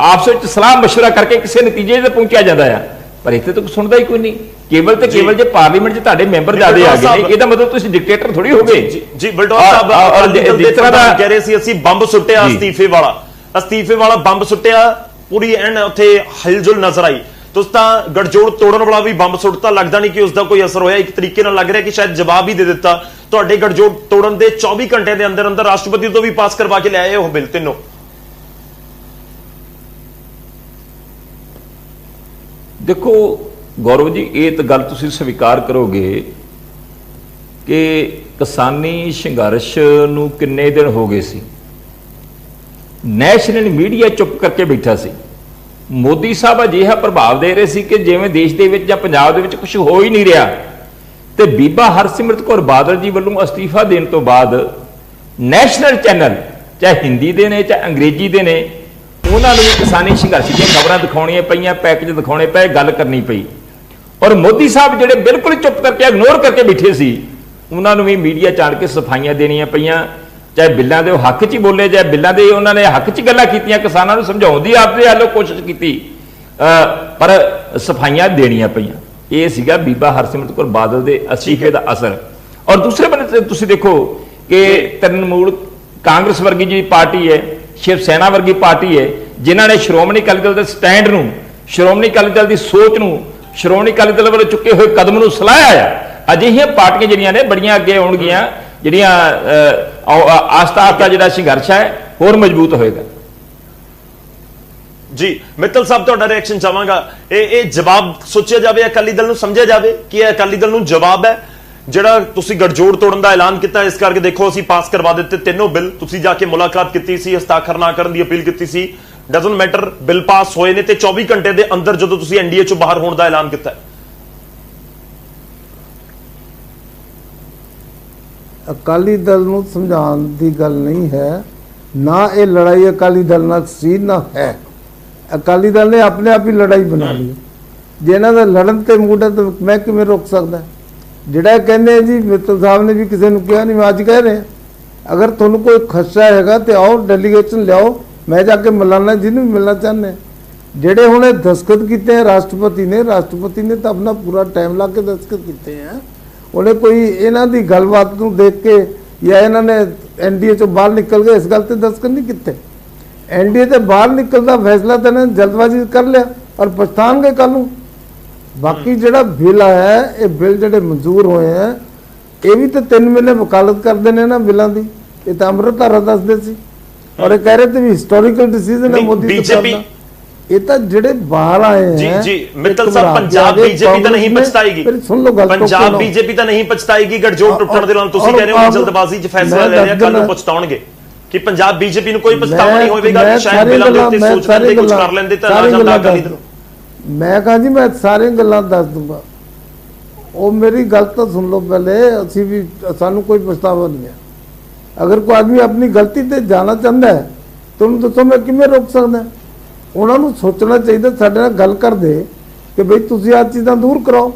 आपस में सलाह मशवरा करके किसी नतीजे से पहुंचा जाता है। पर इतने तो सुनता ही कोई नहीं। ਕੇਵਲ ਤੇ ਕੇਵਲ ਜੇ ਪਾਰਲੀਮੈਂਟ 'ਚ ਤੁਹਾਡੇ ਮੈਂਬਰ ਜ਼ਿਆਦੇ ਆ ਗਏ ਨੇ ਇਹਦਾ ਮਤਲਬ ਤੁਸੀਂ ਡਿਕਟੇਟਰ ਥੋੜੀ ਹੋ ਗਏ। ਜੀ ਬਲਟੋਆ ਸਾਹਿਬ ਜਿਸ ਤਰ੍ਹਾਂ ਦਾ ਕਹਿ ਰਹੇ ਸੀ ਅਸੀਂ ਬੰਬ ਸੁੱਟਿਆ ਅਸਤੀਫੇ ਵਾਲਾ ਬੰਬ ਸੁੱਟਿਆ, ਪੂਰੀ ਐਨ ਉੱਥੇ ਹਿਲਜੁਲ ਨਜ਼ਰ ਆਈ। ਤੁਸੀਂ ਤਾਂ ਗੜਜੋੜ ਤੋੜਨ ਵਾਲਾ ਵੀ ਬੰਬ ਸੁੱਟਤਾ, ਲੱਗਦਾ ਨਹੀਂ ਕਿ ਉਸ ਦਾ ਕੋਈ ਅਸਰ ਹੋਇਆ। ਇੱਕ ਤਰੀਕੇ ਨਾਲ ਲੱਗ ਰਿਹਾ ਕਿ ਸ਼ਾਇਦ ਜਵਾਬ ਹੀ ਦੇ ਦਿੱਤਾ। ਤੁਹਾਡੇ ਗੜਜੋੜ ਤੋੜਨ ਦੇ 24 ਘੰਟੇ ਦੇ ਅੰਦਰ ਅੰਦਰ ਰਾਸ਼ਟਰਪਤੀ ਤੋਂ ਵੀ ਪਾਸ ਕਰਵਾ ਕੇ ਲਿਆਏ ਉਹ ਬਿੱਲ ਤਿੰਨੋਂ। ਦੇਖੋ ਗੌਰਵ ਜੀ, ਇਹ ਤਾਂ ਗੱਲ ਤੁਸੀਂ ਸਵੀਕਾਰ ਕਰੋਗੇ ਕਿ ਕਿਸਾਨੀ ਸੰਘਰਸ਼ ਨੂੰ ਕਿੰਨੇ ਦਿਨ ਹੋ ਗਏ ਸੀ, ਨੈਸ਼ਨਲ ਮੀਡੀਆ ਚੁੱਪ ਕਰਕੇ ਬੈਠਾ ਸੀ। ਮੋਦੀ ਸਾਹਿਬ ਅਜਿਹਾ ਪ੍ਰਭਾਵ ਦੇ ਰਹੇ ਸੀ ਕਿ ਜਿਵੇਂ ਦੇਸ਼ ਦੇ ਵਿੱਚ ਜਾਂ ਪੰਜਾਬ ਦੇ ਵਿੱਚ ਕੁਝ ਹੋ ਹੀ ਨਹੀਂ ਰਿਹਾ। ਤੇ ਬੀਬਾ ਹਰਸਿਮਰਤ ਕੌਰ ਬਾਦਲ ਜੀ ਵੱਲੋਂ ਅਸਤੀਫਾ ਦੇਣ ਤੋਂ ਬਾਅਦ ਨੈਸ਼ਨਲ ਚੈਨਲ ਚਾਹੇ ਹਿੰਦੀ ਦੇ ਨੇ ਚਾਹੇ ਅੰਗਰੇਜ਼ੀ ਦੇ ਨੇ, ਉਹਨਾਂ ਨੂੰ ਵੀ ਕਿਸਾਨੀ ਸੰਘਰਸ਼ ਦੀਆਂ ਖਬਰਾਂ ਦਿਖਾਉਣੀਆਂ ਪਈਆਂ, ਪੈਕੇਜ ਦਿਖਾਉਣੇ ਪਏ, ਗੱਲ ਕਰਨੀ ਪਈ। ਔਰ ਮੋਦੀ ਸਾਹਿਬ ਜਿਹੜੇ ਬਿਲਕੁਲ ਚੁੱਪ ਕਰਕੇ ਇਗਨੋਰ ਕਰਕੇ ਬੈਠੇ ਸੀ, ਉਹਨਾਂ ਨੂੰ ਵੀ ਮੀਡੀਆ ਚਾੜ ਕੇ ਸਫਾਈਆਂ ਦੇਣੀਆਂ ਪਈਆਂ। ਚਾਹੇ ਬਿੱਲਾਂ ਦੇ ਹੱਕ 'ਚ ਹੀ ਬੋਲੇ, ਚਾਹੇ ਬਿੱਲਾਂ ਦੇ ਉਹਨਾਂ ਨੇ ਹੱਕ 'ਚ ਗੱਲਾਂ ਕੀਤੀਆਂ, ਕਿਸਾਨਾਂ ਨੂੰ ਸਮਝਾਉਣ ਦੀ ਆਪਦੇ ਵੱਲੋਂ ਕੋਸ਼ਿਸ਼ ਕੀਤੀ, ਪਰ ਸਫਾਈਆਂ ਦੇਣੀਆਂ ਪਈਆਂ। ਇਹ ਸੀਗਾ ਬੀਬਾ ਹਰਸਿਮਰਤ ਕੌਰ ਬਾਦਲ ਦੇ ਅਸਤੀਫੇ ਦਾ ਅਸਰ। ਔਰ ਦੂਸਰੇ ਬੰਨੇ ਤੁਸੀਂ ਦੇਖੋ ਕਿ ਤ੍ਰਿਣਮੂਲ ਕਾਂਗਰਸ ਵਰਗੀ ਜਿਹੜੀ ਪਾਰਟੀ ਹੈ, ਸ਼ਿਵ ਸੈਨਾ ਵਰਗੀ ਪਾਰਟੀ ਹੈ, ਜਿਨ੍ਹਾਂ ਨੇ ਸ਼੍ਰੋਮਣੀ ਅਕਾਲੀ ਦਲ ਦੇ ਸਟੈਂਡ ਨੂੰ, ਸ਼੍ਰੋਮਣੀ ਅਕਾਲੀ ਦਲ ਦੀ ਸੋਚ ਨੂੰ, ਸ਼੍ਰੋਮਣੀ ਅਕਾਲੀ ਦਲ ਵੱਲੋਂ ਚੁੱਕੇ ਹੋਏ ਕਦਮ ਨੂੰ ਸਲਾਹਿਆ ਆ। ਅਜਿਹੀਆਂ ਪਾਰਟੀਆਂ ਜਿਹੜੀਆਂ ਨੇ ਬੜੀਆਂ ਅੱਗੇ ਆਉਣਗੀਆਂ, ਜਿਹੜੀਆਂ ਆਸਤਾ ਆਸਤਾ ਜਿਹੜਾ ਸੰਘਰਸ਼ ਹੈ ਹੋਰ ਮਜ਼ਬੂਤ ਹੋਏਗਾ। ਜੀ ਮਿੱਤਲ ਸਾਹਿਬ, ਤੁਹਾਡਾ ਰਿਐਕਸ਼ਨ ਚਾਹਾਂਗਾ। ਇਹ ਜਵਾਬ ਸੋਚਿਆ ਜਾਵੇ, ਅਕਾਲੀ ਦਲ ਨੂੰ ਸਮਝਿਆ ਜਾਵੇ ਕਿ ਇਹ ਅਕਾਲੀ ਦਲ ਨੂੰ ਜਵਾਬ ਹੈ ਜਿਹੜਾ ਤੁਸੀਂ ਗੜਜੋੜ ਤੋੜਨ ਦਾ ਐਲਾਨ ਕੀਤਾ। ਇਸ ਕਰਕੇ ਦੇਖੋ ਅਸੀਂ ਪਾਸ ਕਰਵਾ ਦਿੱਤੇ ਤਿੰਨੋਂ ਬਿੱਲ। ਤੁਸੀਂ ਜਾ ਕੇ ਮੁਲਾਕਾਤ ਕੀਤੀ ਸੀ, ਹਸਤਾਖਰ ਨਾ ਕਰਨ ਦੀ ਅਪੀਲ ਕੀਤੀ ਸੀ, ਡਜ਼ਨਟ ਮੈਟਰ, ਬਿੱਲ ਪਾਸ ਹੋਏ ਨੇ। ਤੇ 24 ਘੰਟੇ ਦੇ ਅੰਦਰ ਜਦੋਂ ਤੁਸੀਂ ਐਨਡੀਏ ਚੋਂ ਬਾਹਰ ਹੋਣ ਦਾ ਐਲਾਨ ਕੀਤਾ। ਅਕਾਲੀ ਦਲ ਨੂੰ ਸਮਝਾਉਣ ਦੀ ਗੱਲ ਨਹੀਂ ਹੈ, ਨਾ ਇਹ ਲੜਾਈ ਅਕਾਲੀ ਦਲ ਨਾਲ ਸੀ ਨਾ ਹੈ। ਅਕਾਲੀ ਦਲ ਨੇ ਆਪਣੇ ਆਪ ਹੀ ਲੜਾਈ ਬਣਾ ਲਈ। ਜੇ ਇਹਨਾਂ ਦਾ ਲੜਨ ਤੇ ਮੂਡ ਹੈ ਤਾਂ ਮੈਂ ਕਿਵੇਂ ਰੋਕ ਸਕਦਾ? ਜਿਹੜਾ ਕਹਿੰਦੇ ਜੀ ਮਿੱਤਲ ਸਾਹਿਬ ਨੇ ਵੀ ਕਿਸੇ ਨੂੰ ਕਿਹਾ ਨਹੀਂ, ਮੈਂ ਅੱਜ ਕਹਿ ਰਿਹਾ, ਅਗਰ ਤੁਹਾਨੂੰ ਕੋਈ ਖਦਸ਼ਾ ਹੈਗਾ ਤੇ ਆਓ, ਡੈਲੀਗੇਸ਼ਨ ਲਿਆਓ, ਮੈਂ ਜਾ ਕੇ ਮਿਲਾਨਾ ਜਿਹਨੂੰ ਵੀ ਮਿਲਣਾ ਚਾਹੁੰਦੇ। ਜਿਹੜੇ ਹੁਣ ਇਹ ਦਸਤਖਤ ਕੀਤੇ ਹੈ ਰਾਸ਼ਟਰਪਤੀ ਨੇ ਤਾਂ ਆਪਣਾ ਪੂਰਾ ਟਾਈਮ ਲਾ ਕੇ ਦਸਤਖਤ ਕੀਤੇ ਹੈ। ਉਹਨੇ ਕੋਈ ਇਹਨਾਂ ਦੀ ਗੱਲਬਾਤ ਨੂੰ ਦੇਖ ਕੇ ਜਾਂ ਇਹਨਾਂ ਨੇ ਐਨਡੀਏ ਚੋਂ ਬਾਹਰ ਨਿਕਲ ਗਏ ਇਸ ਗੱਲ ਤੇ ਦਸਤਖਤ ਨਹੀਂ ਕੀਤੇ। ਐਨਡੀਏ ਤੇ ਬਾਹਰ ਨਿਕਲਣ ਦਾ ਫੈਸਲਾ ਤਾਂ ਇਹਨਾਂ ਨੇ ਜਲਦਬਾਜ਼ੀ ਕਰ ਲਿਆ ਔਰ ਪਛਤਾਣਗੇ ਕੱਲ ਨੂੰ। ਬਾਕੀ ਜਿਹੜਾ ਬਿੱਲ ਆਇਆ ਹੈ, ਇਹ ਬਿੱਲ ਜਿਹੜੇ ਮਨਜ਼ੂਰ ਹੋਏ ਹੈ, ਇਹ ਵੀ ਤਾਂ 3 ਮਹੀਨੇ ਵਕਾਲਤ ਕਰਦੇ ਨੇ ਨਾ ਬਿੱਲਾਂ ਦੀ। ਇਹ ਤਾਂ ਅੰਮ੍ਰਿਤਧਾਰਾ ਦੱਸਦੇ ਸੀ ਔਰ ਇਹ ਕਹਿ ਰਹੇ ਤੇ ਵੀ ਹਿਸਟੋਰੀਕਲ ਡਿਸੀਜਨ ਹੈ ਮੋਦੀ ਸਰਕਾਰ ਦਾ। ਇਹ ਤਾਂ ਜਿਹੜੇ ਬਾਹਰ ਆਏ हैं जी मित्तल साहब, पंजाब बीजेपी तो नहीं पछताएगी, सुन लो गल, पंजाब बीजेपी तो नहीं पछताएगी गठजोड़ टुटण दे नाल। तुसीं कह रहे हो जल्दबाजी च फैसला ले लिया, कल नूं पछताउणगे कि पंजाब बीजेपी नूं कोई पछतावा नहीं होवेगा कि शायद बिलां दे उत्ते सोच लेंदे, कुछ कर लेंदे तां ना ਜਾਂਦਾ अकाली दल। मैं कहा जी मैं सारी गल्लां दस दूंगा, ਉਹ ਮੇਰੀ ਗੱਲ ਤਾਂ ਸੁਣ ਲਓ ਪਹਿਲੇ। ਅਸੀਂ ਵੀ ਸਾਨੂੰ ਕੋਈ ਪਛਤਾਵਾ ਨਹੀਂ ਹੈ। ਅਗਰ ਕੋਈ ਆਦਮੀ ਆਪਣੀ ਗਲਤੀ ਤੇ ਜਾਣਾ ਚਾਹੁੰਦਾ ਹੈ ਤਾਂ ਉਹਨੂੰ ਦੱਸੋ, ਮੈਂ ਕਿਵੇਂ ਰੋਕ ਸਕਦਾ? ਉਹਨਾਂ ਨੂੰ ਸੋਚਣਾ ਚਾਹੀਦਾ, ਸਾਡੇ ਨਾਲ ਗੱਲ ਕਰਦੇ ਕਿ ਬਈ ਤੁਸੀਂ ਆਹ ਚੀਜ਼ਾਂ ਦੂਰ ਕਰਾਓ।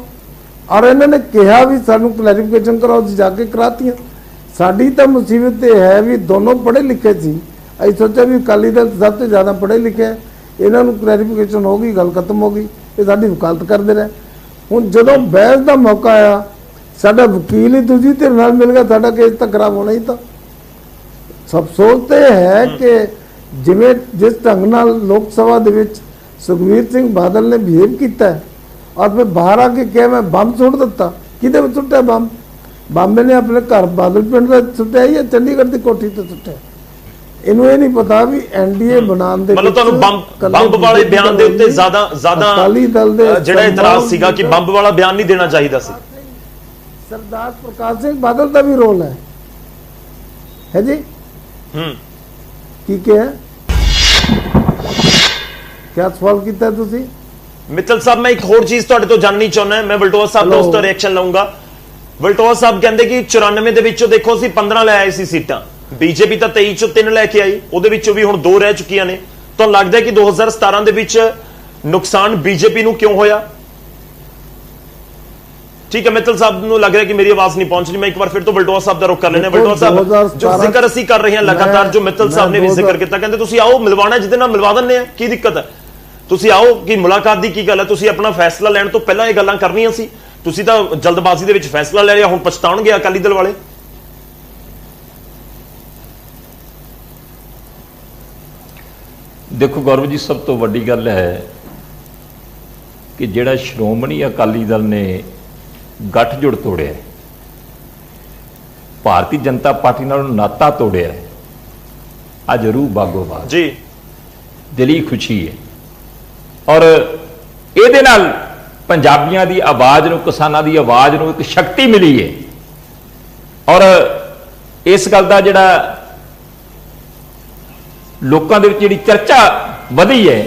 ਔਰ ਇਹਨਾਂ ਨੇ ਕਿਹਾ ਵੀ ਸਾਨੂੰ ਕਲੈਰੀਫਿਕੇਸ਼ਨ ਕਰਾਓ, ਜੀ ਜਾ ਕੇ ਕਰਾਤੀਆਂ। ਸਾਡੀ ਤਾਂ ਮੁਸੀਬਤ ਇਹ ਹੈ ਵੀ ਦੋਨੋਂ ਪੜ੍ਹੇ ਲਿਖੇ ਸੀ। ਅਸੀਂ ਸੋਚਿਆ ਵੀ ਅਕਾਲੀ ਦਲ ਸਭ ਤੋਂ ਜ਼ਿਆਦਾ ਪੜ੍ਹੇ ਲਿਖੇ, ਇਹਨਾਂ ਨੂੰ ਕਲੈਰੀਫਿਕੇਸ਼ਨ ਹੋ ਗਈ, ਗੱਲ ਖਤਮ ਹੋ ਗਈ, ਇਹ ਸਾਡੀ ਵਕਾਲਤ ਕਰਦੇ ਰਹੇ। ਹੁਣ ਜਦੋਂ ਬਹਿਸ ਦਾ ਮੌਕਾ ਆਇਆ, ਸਾਡਾ ਵਕੀਲ ਹੀ ਦੂਜੀ ਧਿਰ ਨਾਲ ਮਿਲ ਗਿਆ, ਸਾਡਾ ਕੇਸ ਤਾਂ ਖਰਾਬ ਹੋਣਾ ਹੀ ਤਾਂ। ਸਭ ਸੋਚਦੇ ਹੈ ਕਿ ਜਿਵੇਂ ਜਿਸ ਢੰਗ ਨਾਲ ਲੋਕ ਸਭਾ ਦੇ ਵਿੱਚ ਸੁਖਬੀਰ ਸਿੰਘ ਬਾਦਲ ਨੇ ਬਿਹੇਵ ਕੀਤਾ ਔਰ ਫਿਰ ਬਾਹਰ ਆ ਕੇ ਕਿਹਾ ਮੈਂ ਬੰਬ ਸੁੱਟ ਦਿੱਤਾ। ਕਿਹਦੇ ਵਿੱਚ ਸੁੱਟਿਆ ਬੰਬ? ਬੰਬ ਨੇ ਆਪਣੇ ਘਰ ਬਾਦਲ ਪਿੰਡ ਵਿੱਚ ਸੁੱਟਿਆ ਜਾਂ ਚੰਡੀਗੜ੍ਹ ਦੀ ਕੋਠੀ ਤੇ ਸੁੱਟਿਆ? ਇਹਨੂੰ ਇਹ ਨਹੀਂ ਪਤਾ ਵੀ ਐਨਡੀਏ ਬਣਾਉਣ ਦੇ ਮਤਲਬ ਤੁਹਾਨੂੰ ਬੰਬ ਵਾਲੇ ਬਿਆਨ ਦੇ ਉੱਤੇ ਜ਼ਿਆਦਾ ਅਕਾਲੀ ਦਲ ਦੇ ਜਿਹੜਾ ਇਤਰਾਜ਼ ਸੀਗਾ ਕਿ ਬੰਬ ਵਾਲਾ ਬਿਆਨ ਨਹੀਂ ਦੇਣਾ ਚਾਹੀਦਾ ਸੀ। ਸਰਦਾਰ ਪ੍ਰਕਾਸ਼ ਸਿੰਘ ਬਾਦਲ ਦਾ ਵੀ ਰੋਲ ਹੈ ਜੀ। ਕੀ ਕਿਹਾ? क्या सवाल किया तुसी? मित्तल साहब, मैं एक होर चीज तुहाडे तो जाननी चाहुंदा, मैं वलटोआ साहब ਦਾ ਉਸ ਤੋਂ ਰਿਐਕਸ਼ਨ ਲਵਾਂਗਾ। ਵਲਟੋਆ ਸਾਹਿਬ ਕਹਿੰਦੇ ਕਿ 94 ਦੇ ਵਿੱਚੋਂ ਦੇਖੋ ਅਸੀਂ 15 ਲੈ ਆਏ ਸੀ ਸੀਟਾਂ, ਬੀਜੇਪੀ ਤਾਂ 23 ਚੋਂ 3 ਲੈ ਕੇ ਆਈ, ਉਹਦੇ ਵਿੱਚੋਂ ਵੀ ਹੁਣ 2 ਰਹਿ ਚੁੱਕੀਆਂ ਨੇ। ਤੁਹਾਨੂੰ ਲੱਗਦਾ ਕਿ 2017 ਦੇ ਵਿੱਚ ਨੁਕਸਾਨ ਬੀਜੇਪੀ ਨੂੰ ਕਿਉਂ ਹੋਇਆ? ठीक है, मित्तल साहब ਨੂੰ ਲੱਗ ਰਿਹਾ ਕਿ ਮੇਰੀ ਆਵਾਜ਼ ਨਹੀਂ ਪਹੁੰਚ ਰਹੀ। ਮੈਂ ਇੱਕ ਵਾਰ ਫਿਰ ਤੋਂ ਵਲਟੋਆ ਸਾਹਿਬ ਦਾ ਰੁਖ ਕਰ ਲੈਣਾ। ਵਲਟੋਆ ਸਾਹਿਬ, ਜੋ ਜ਼ਿਕਰ ਅਸੀਂ ਕਰ ਰਹੇ ਹਾਂ ਲਗਾਤਾਰ, ਜੋ ਮਿੱਤਲ ਸਾਹਿਬ ਨੇ ਵੀ ਜ਼ਿਕਰ ਕੀਤਾ, ਕਹਿੰਦੇ ਤੁਸੀਂ ਆਓ ਮਿਲਵਾਣਾ, ਜਿਹਦੇ ਨਾਲ ਮਿਲਵਾ ਦਿੰਦੇ ਆ, ਕੀ ਦਿੱਕਤ ਹੈ? ਤੁਸੀਂ ਆਓ, ਕਿ ਮੁਲਾਕਾਤ ਦੀ ਕੀ ਗੱਲ ਹੈ? ਤੁਸੀਂ ਆਪਣਾ ਫੈਸਲਾ ਲੈਣ ਤੋਂ ਪਹਿਲਾਂ ਇਹ ਗੱਲਾਂ ਕਰਨੀਆਂ ਸੀ। ਤੁਸੀਂ ਤਾਂ ਜਲਦਬਾਜ਼ੀ ਦੇ ਵਿੱਚ ਫੈਸਲਾ ਲੈ ਲਿਆ, ਹੁਣ ਪਛਤਾਉਣਗੇ ਅਕਾਲੀ ਦਲ ਵਾਲੇ? ਦੇਖੋ ਗੌਰਵ ਜੀ, ਸਭ ਤੋਂ ਵੱਡੀ ਗੱਲ ਹੈ ਕਿ ਜਿਹੜਾ ਸ਼੍ਰੋਮਣੀ ਅਕਾਲੀ ਦਲ ਨੇ ਗੱਠਜੋੜ ਤੋੜਿਆ, ਭਾਰਤੀ ਜਨਤਾ ਪਾਰਟੀ ਨਾਲ ਨਾਤਾ ਤੋੜਿਆ, ਅੱਜ ਰੂਹ ਬਾਗੋ ਬਾਗ ਜੀ, ਦਿਲੀ ਖੁਸ਼ੀ ਹੈ। ਔਰ ਇਹਦੇ ਨਾਲ ਪੰਜਾਬੀਆਂ ਦੀ ਆਵਾਜ਼ ਨੂੰ, ਕਿਸਾਨਾਂ ਦੀ ਆਵਾਜ਼ ਨੂੰ ਇੱਕ ਸ਼ਕਤੀ ਮਿਲੀ ਹੈ। ਔਰ ਇਸ ਗੱਲ ਦਾ ਜਿਹੜਾ ਲੋਕਾਂ ਦੇ ਵਿੱਚ ਜਿਹੜੀ ਚਰਚਾ ਵਧੀ ਹੈ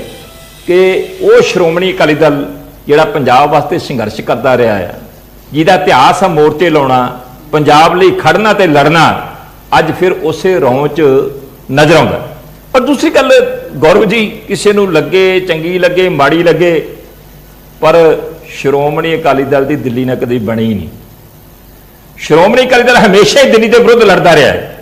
ਕਿ ਉਹ ਸ਼੍ਰੋਮਣੀ ਅਕਾਲੀ ਦਲ ਜਿਹੜਾ ਪੰਜਾਬ ਵਾਸਤੇ ਸੰਘਰਸ਼ ਕਰਦਾ ਰਿਹਾ ਹੈ, ਜਿਹਦਾ ਇਤਿਹਾਸ ਆ ਮੋਰਚੇ ਲਾਉਣਾ, ਪੰਜਾਬ ਲਈ ਖੜਨਾ ਤੇ ਲੜਨਾ, ਅੱਜ ਫਿਰ ਉਸੇ ਰੌਂ 'ਚ ਨਜ਼ਰ ਆਉਂਦਾ। ਪਰ ਦੂਸਰੀ ਗੱਲ ਗੌਰਵ ਜੀ, ਕਿਸੇ ਨੂੰ ਲੱਗੇ ਚੰਗੀ ਲੱਗੇ ਮਾੜੀ ਲੱਗੇ, ਪਰ ਸ਼੍ਰੋਮਣੀ ਅਕਾਲੀ ਦਲ ਦੀ ਦਿੱਲੀ ਨਾਲ ਕਦੇ ਬਣੀ ਨਹੀਂ। ਸ਼੍ਰੋਮਣੀ ਅਕਾਲੀ ਦਲ ਹਮੇਸ਼ਾ ਹੀ ਦਿੱਲੀ ਦੇ ਵਿਰੁੱਧ ਲੜਦਾ ਰਿਹਾ ਹੈ।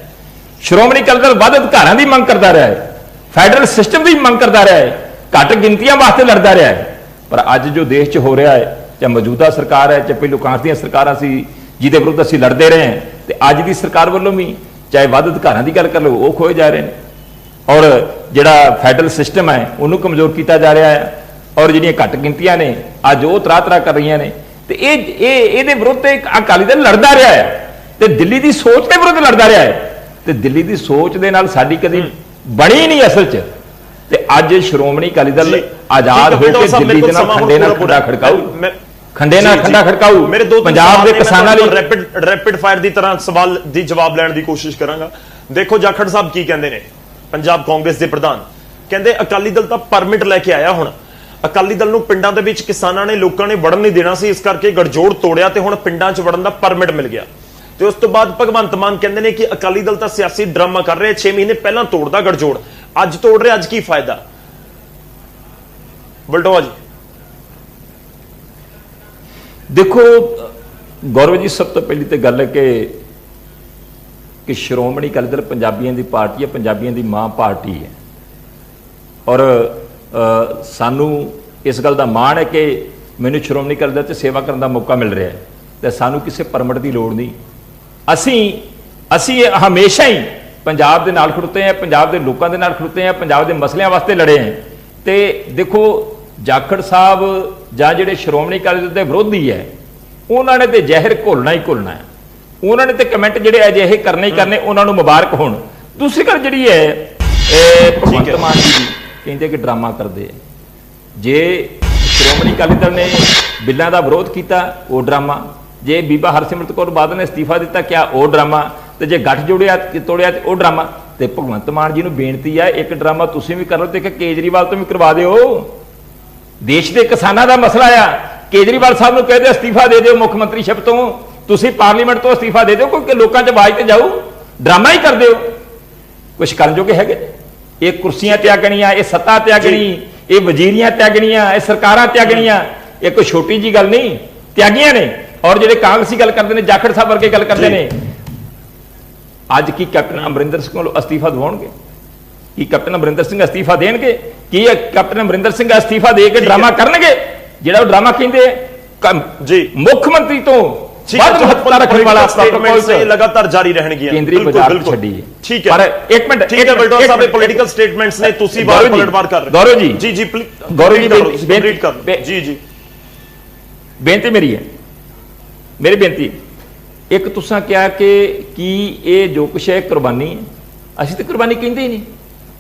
ਸ਼੍ਰੋਮਣੀ ਅਕਾਲੀ ਦਲ ਵੱਧ ਅਧਿਕਾਰਾਂ ਦੀ ਮੰਗ ਕਰਦਾ ਰਿਹਾ ਹੈ, ਫੈਡਰਲ ਸਿਸਟਮ ਦੀ ਮੰਗ ਕਰਦਾ ਰਿਹਾ ਹੈ, ਘੱਟ ਗਿਣਤੀਆਂ ਵਾਸਤੇ ਲੜਦਾ ਰਿਹਾ ਹੈ। ਪਰ ਅੱਜ ਜੋ ਦੇਸ਼ 'ਚ ਹੋ ਰਿਹਾ ਹੈ, ਚਾਹੇ ਮੌਜੂਦਾ ਸਰਕਾਰ ਹੈ, ਚਾਹੇ ਪਹਿਲੋਂ ਕਾਂਗਰਸ ਦੀਆਂ ਸਰਕਾਰਾਂ ਸੀ ਜਿਹਦੇ ਵਿਰੁੱਧ ਅਸੀਂ ਲੜਦੇ ਰਹੇ ਹਾਂ, ਤੇ ਅੱਜ ਦੀ ਸਰਕਾਰ ਵੱਲੋਂ ਵੀ ਚਾਹੇ ਵੱਧ ਅਧਿਕਾਰਾਂ ਦੀ ਗੱਲ ਕਰ ਲਓ, ਉਹ ਖੋਏ ਜਾ ਰਹੇ ਨੇ। ਔਰ ਜਿਹੜਾ ਫੈਡਰਲ ਸਿਸਟਮ ਹੈ ਉਹਨੂੰ ਕਮਜ਼ੋਰ ਕੀਤਾ ਜਾ ਰਿਹਾ ਹੈ। ਔਰ ਜਿਹੜੀਆਂ ਘੱਟ ਗਿਣਤੀਆਂ ਨੇ ਅੱਜ ਉਹ ਤਰਾ ਕਰ ਰਹੀਆਂ ਨੇ, ਤੇ ਇਹਦੇ ਵਿਰੁੱਧ ਤੇ ਅਕਾਲੀ ਦਲ ਲੜਦਾ ਰਿਹਾ ਹੈ, ਤੇ ਦਿੱਲੀ ਦੀ ਸੋਚ ਦੇ ਵਿਰੁੱਧ ਲੜਦਾ ਰਿਹਾ ਹੈ। ਤੇ ਦਿੱਲੀ ਦੀ ਸੋਚ ਦੇ ਨਾਲ ਸਾਡੀ ਕਦੀ ਬਣੀ ਨਹੀਂ ਅਸਲ 'ਚ। ਤੇ ਅੱਜ ਸ਼੍ਰੋਮਣੀ ਅਕਾਲੀ ਦਲ ਆਜ਼ਾਦ ਹੋ ਕੇ ਦਿੱਲੀ ਦੇ ਨਾਲ ਖੰਡੇ ਨਾਲ ਖੰਡਾ ਖੜਕਾਊ, ਖੰਡੇ ਨਾਲ ਖੰਡਾ ਖੜਕਾਊ। ਮੇਰੇ ਦੋ ਪੰਜਾਬ ਦੇ ਕਿਸਾਨਾਂ ਲਈ ਰੈਪਿਡ ਫਾਇਰ ਦੀ ਤਰ੍ਹਾਂ ਸਵਾਲ ਦੀ ਜਵਾਬ ਲੈਣ ਦੀ ਕੋਸ਼ਿਸ਼ ਕਰਾਂਗਾ। ਦੇਖੋ ਜਾਖੜ ਸਾਹਿਬ ਕੀ ਕਹਿੰਦੇ ਨੇ, ਪੰਜਾਬ ਕਾਂਗਰਸ ਦੇ ਪ੍ਰਧਾਨ ਕਹਿੰਦੇ ਅਕਾਲੀ ਦਲ ਤਾਂ ਪਰਮਿਟ ਲੈ ਕੇ ਆਇਆ, ਹੁਣ ਅਕਾਲੀ ਦਲ ਨੂੰ ਪਿੰਡਾਂ ਦੇ ਵਿੱਚ ਕਿਸਾਨਾਂ ਨੇ, ਲੋਕਾਂ ਨੇ ਵੜਨ ਨਹੀਂ ਦੇਣਾ ਸੀ, ਇਸ ਕਰਕੇ ਗੜਜੋੜ ਤੋੜਿਆ ਤੇ ਹੁਣ ਪਿੰਡਾਂ 'ਚ ਵੜਨ ਦਾ ਪਰਮਿਟ ਮਿਲ ਗਿਆ। ਤੇ ਉਸ ਤੋਂ ਬਾਅਦ ਭਗਵੰਤ ਮਾਨ ਕਹਿੰਦੇ ਨੇ ਕਿ ਅਕਾਲੀ ਦਲ ਤਾਂ ਸਿਆਸੀ ਡਰਾਮਾ ਕਰ ਰਿਹਾ, 6 ਮਹੀਨੇ ਪਹਿਲਾਂ ਤੋੜਦਾ ਗੜਜੋੜ, ਅੱਜ ਤੋੜ ਰਿਹਾ, ਅੱਜ ਕੀ ਫਾਇਦਾ? ਬਲਟੋਆ ਜੀ। ਦੇਖੋ ਗੌਰਵ ਜੀ, ਸਭ ਤੋਂ ਪਹਿਲੀ ਤੇ ਗੱਲ ਹੈ ਕਿ ਸ਼੍ਰੋਮਣੀ ਅਕਾਲੀ ਦਲ ਪੰਜਾਬੀਆਂ ਦੀ ਪਾਰਟੀ ਹੈ, ਪੰਜਾਬੀਆਂ ਦੀ ਮਾਂ ਪਾਰਟੀ ਹੈ। ਔਰ ਸਾਨੂੰ ਇਸ ਗੱਲ ਦਾ ਮਾਣ ਹੈ ਕਿ ਮੈਨੂੰ ਸ਼੍ਰੋਮਣੀ ਅਕਾਲੀ ਦਲ 'ਚ ਸੇਵਾ ਕਰਨ ਦਾ ਮੌਕਾ ਮਿਲ ਰਿਹਾ ਹੈ, ਤੇ ਸਾਨੂੰ ਕਿਸੇ ਪਰਮਿਟ ਦੀ ਲੋੜ ਨਹੀਂ। ਅਸੀਂ ਹਮੇਸ਼ਾ ਹੀ ਪੰਜਾਬ ਦੇ ਨਾਲ ਖੜੋਤੇ ਹਾਂ, ਪੰਜਾਬ ਦੇ ਲੋਕਾਂ ਦੇ ਨਾਲ ਖੜੋਤੇ ਹਾਂ, ਪੰਜਾਬ ਦੇ ਮਸਲਿਆਂ ਵਾਸਤੇ ਲੜੇ ਹਾਂ। ਤੇ ਦੇਖੋ ਜਾਖੜ ਸਾਹਿਬ ਜਾਂ ਜਿਹੜੇ ਸ਼੍ਰੋਮਣੀ ਅਕਾਲੀ ਦਲ ਦੇ ਵਿਰੋਧੀ ਹੈ, ਉਹਨਾਂ ਨੇ ਤੇ ਜ਼ਹਿਰ ਘੋਲਣਾ ਹੀ ਘੋਲਣਾ ਹੈ, ਉਹਨਾਂ ਨੇ ਤੇ ਕਮੈਂਟ ਜਿਹੜੇ ਅਜਿਹੇ ਕਰਨੇ ਹੀ ਕਰਨੇ, ਉਹਨਾਂ ਨੂੰ ਮੁਬਾਰਕ ਹੋਣ। ਦੂਸਰੀ ਗੱਲ ਜਿਹੜੀ ਹੈ, ਭਗਵੰਤ ਮਾਨ ਜੀ ਕਹਿੰਦੇ ਕਿ ਡਰਾਮਾ ਕਰਦੇ ਆ। ਜੇ ਸ਼੍ਰੋਮਣੀ ਅਕਾਲੀ ਦਲ ਨੇ ਬਿੱਲਾਂ ਦਾ ਵਿਰੋਧ ਕੀਤਾ, ਉਹ ਡਰਾਮਾ। ਜੇ ਬੀਬਾ ਹਰਸਿਮਰਤ ਕੌਰ ਬਾਦਲ ਨੇ ਅਸਤੀਫਾ ਦਿੱਤਾ, ਕਿਹਾ ਉਹ ਡਰਾਮਾ। ਤੇ ਜੇ ਗੱਠ ਤੋੜਿਆ ਤੇ ਉਹ ਡਰਾਮਾ। ਤੇ ਭਗਵੰਤ ਮਾਨ ਜੀ ਨੂੰ ਬੇਨਤੀ ਹੈ, ਇੱਕ ਡਰਾਮਾ ਤੁਸੀਂ ਵੀ ਕਰ ਲਓ ਤੇ ਇੱਕ ਕੇਜਰੀਵਾਲ ਤੋਂ ਵੀ ਕਰਵਾ ਦਿਓ। ਦੇਸ਼ ਦੇ ਕਿਸਾਨਾਂ ਦਾ ਮਸਲਾ ਆ, ਕੇਜਰੀਵਾਲ ਸਾਹਿਬ ਨੂੰ ਕਹਿ ਦਿਓ ਅਸਤੀਫਾ ਦੇ ਦਿਓ ਮੁੱਖ ਮੰਤਰੀਸ਼ਿਪ ਤੋਂ, ਤੁਸੀਂ ਪਾਰਲੀਮੈਂਟ ਤੋਂ ਅਸਤੀਫਾ ਦੇ ਦਿਓ, ਕੋਈ ਲੋਕਾਂ 'ਚ ਆਵਾਜ਼ ਤੇ ਜਾਓ। ਡਰਾਮਾ ਹੀ ਕਰਦੇ ਹੋ, ਕੁਛ ਕਰਨ ਜੋਗੇ ਹੈਗੇ? ਇਹ ਕੁਰਸੀਆਂ ਤਿਆਗਣੀਆਂ, ਇਹ ਸੱਤਾ ਤਿਆਗਣੀ, ਇਹ ਵਜ਼ੀਰੀਆਂ ਤਿਆਗਣੀਆਂ, ਇਹ ਸਰਕਾਰਾਂ ਤਿਆਗਣੀਆਂ, ਇਹ ਕੋਈ ਛੋਟੀ ਜੀ ਗੱਲ ਨਹੀਂ, ਤਿਆਗੀਆਂ ਨੇ। ਔਰ ਜਿਹੜੇ ਕਾਂਗਰਸੀ ਗੱਲ ਕਰਦੇ ਨੇ, ਜਾਖੜ ਸਾਹਿਬ ਵਰਗੇ ਗੱਲ ਕਰਦੇ ਨੇ, ਅੱਜ ਕੀ ਕੈਪਟਨ ਅਮਰਿੰਦਰ ਸਿੰਘ ਕੋਲ ਅਸਤੀਫਾ ਦਿਵਾਉਣਗੇ? ਕੀ ਕੈਪਟਨ ਅਮਰਿੰਦਰ ਸਿੰਘ ਅਸਤੀਫਾ ਦੇਣਗੇ? ਕੀ ਕੈਪਟਨ ਅਮਰਿੰਦਰ ਸਿੰਘ ਅਸਤੀਫਾ ਦੇ ਕੇ ਡਰਾਮਾ ਕਰਨਗੇ? ਜਿਹੜਾ ਉਹ ਡਰਾਮਾ ਕਹਿੰਦੇ ਜੀ ਮੁੱਖ ਮੰਤਰੀ ਤੋਂ ਵੱਧ ਮਹੱਤਤਾ ਰੱਖਣ ਵਾਲਾ ਸਟੇਟਮੈਂਟਸ ਲਗਾਤਾਰ ਜਾਰੀ ਰਹਿਣਗੀਆਂ, ਕੇਂਦਰੀ ਬਾਜ਼ਾਰ ਛੱਡੀ ਹੈ। ਠੀਕ ਹੈ, ਪਰ ਇੱਕ ਮਿੰਟ, ਠੀਕ ਹੈ ਬਲਟੋਆ ਸਾਹਿਬ, ਇਹ ਪੋਲੀਟੀਕਲ ਸਟੇਟਮੈਂਟਸ ਨੇ, ਤੁਸੀਂ ਬਾਰ ਪਲਟਵਾਰ ਕਰ ਰਹੇ ਹੋ। ਗੌਰਵ ਜੀ ਜੀ ਜੀ ਗੌਰਵ ਜੀ ਕੰਪਲੀਟ ਕਰ ਲਓ। ਜੀ ਜੀ ਬੇਨਤੀ ਮੇਰੀ ਹੈ, ਮੇਰੀ ਬੇਨਤੀ, ਇੱਕ ਤੁਸੀਂ ਕਿਹਾ ਕਿ ਕੀ ਇਹ ਜੋ ਕੁਛ ਹੈ ਕੁਰਬਾਨੀ ਹੈ? ਅਸੀਂ ਤਾਂ ਕੁਰਬਾਨੀ ਕਹਿੰਦੇ ਹੀ ਨਹੀਂ,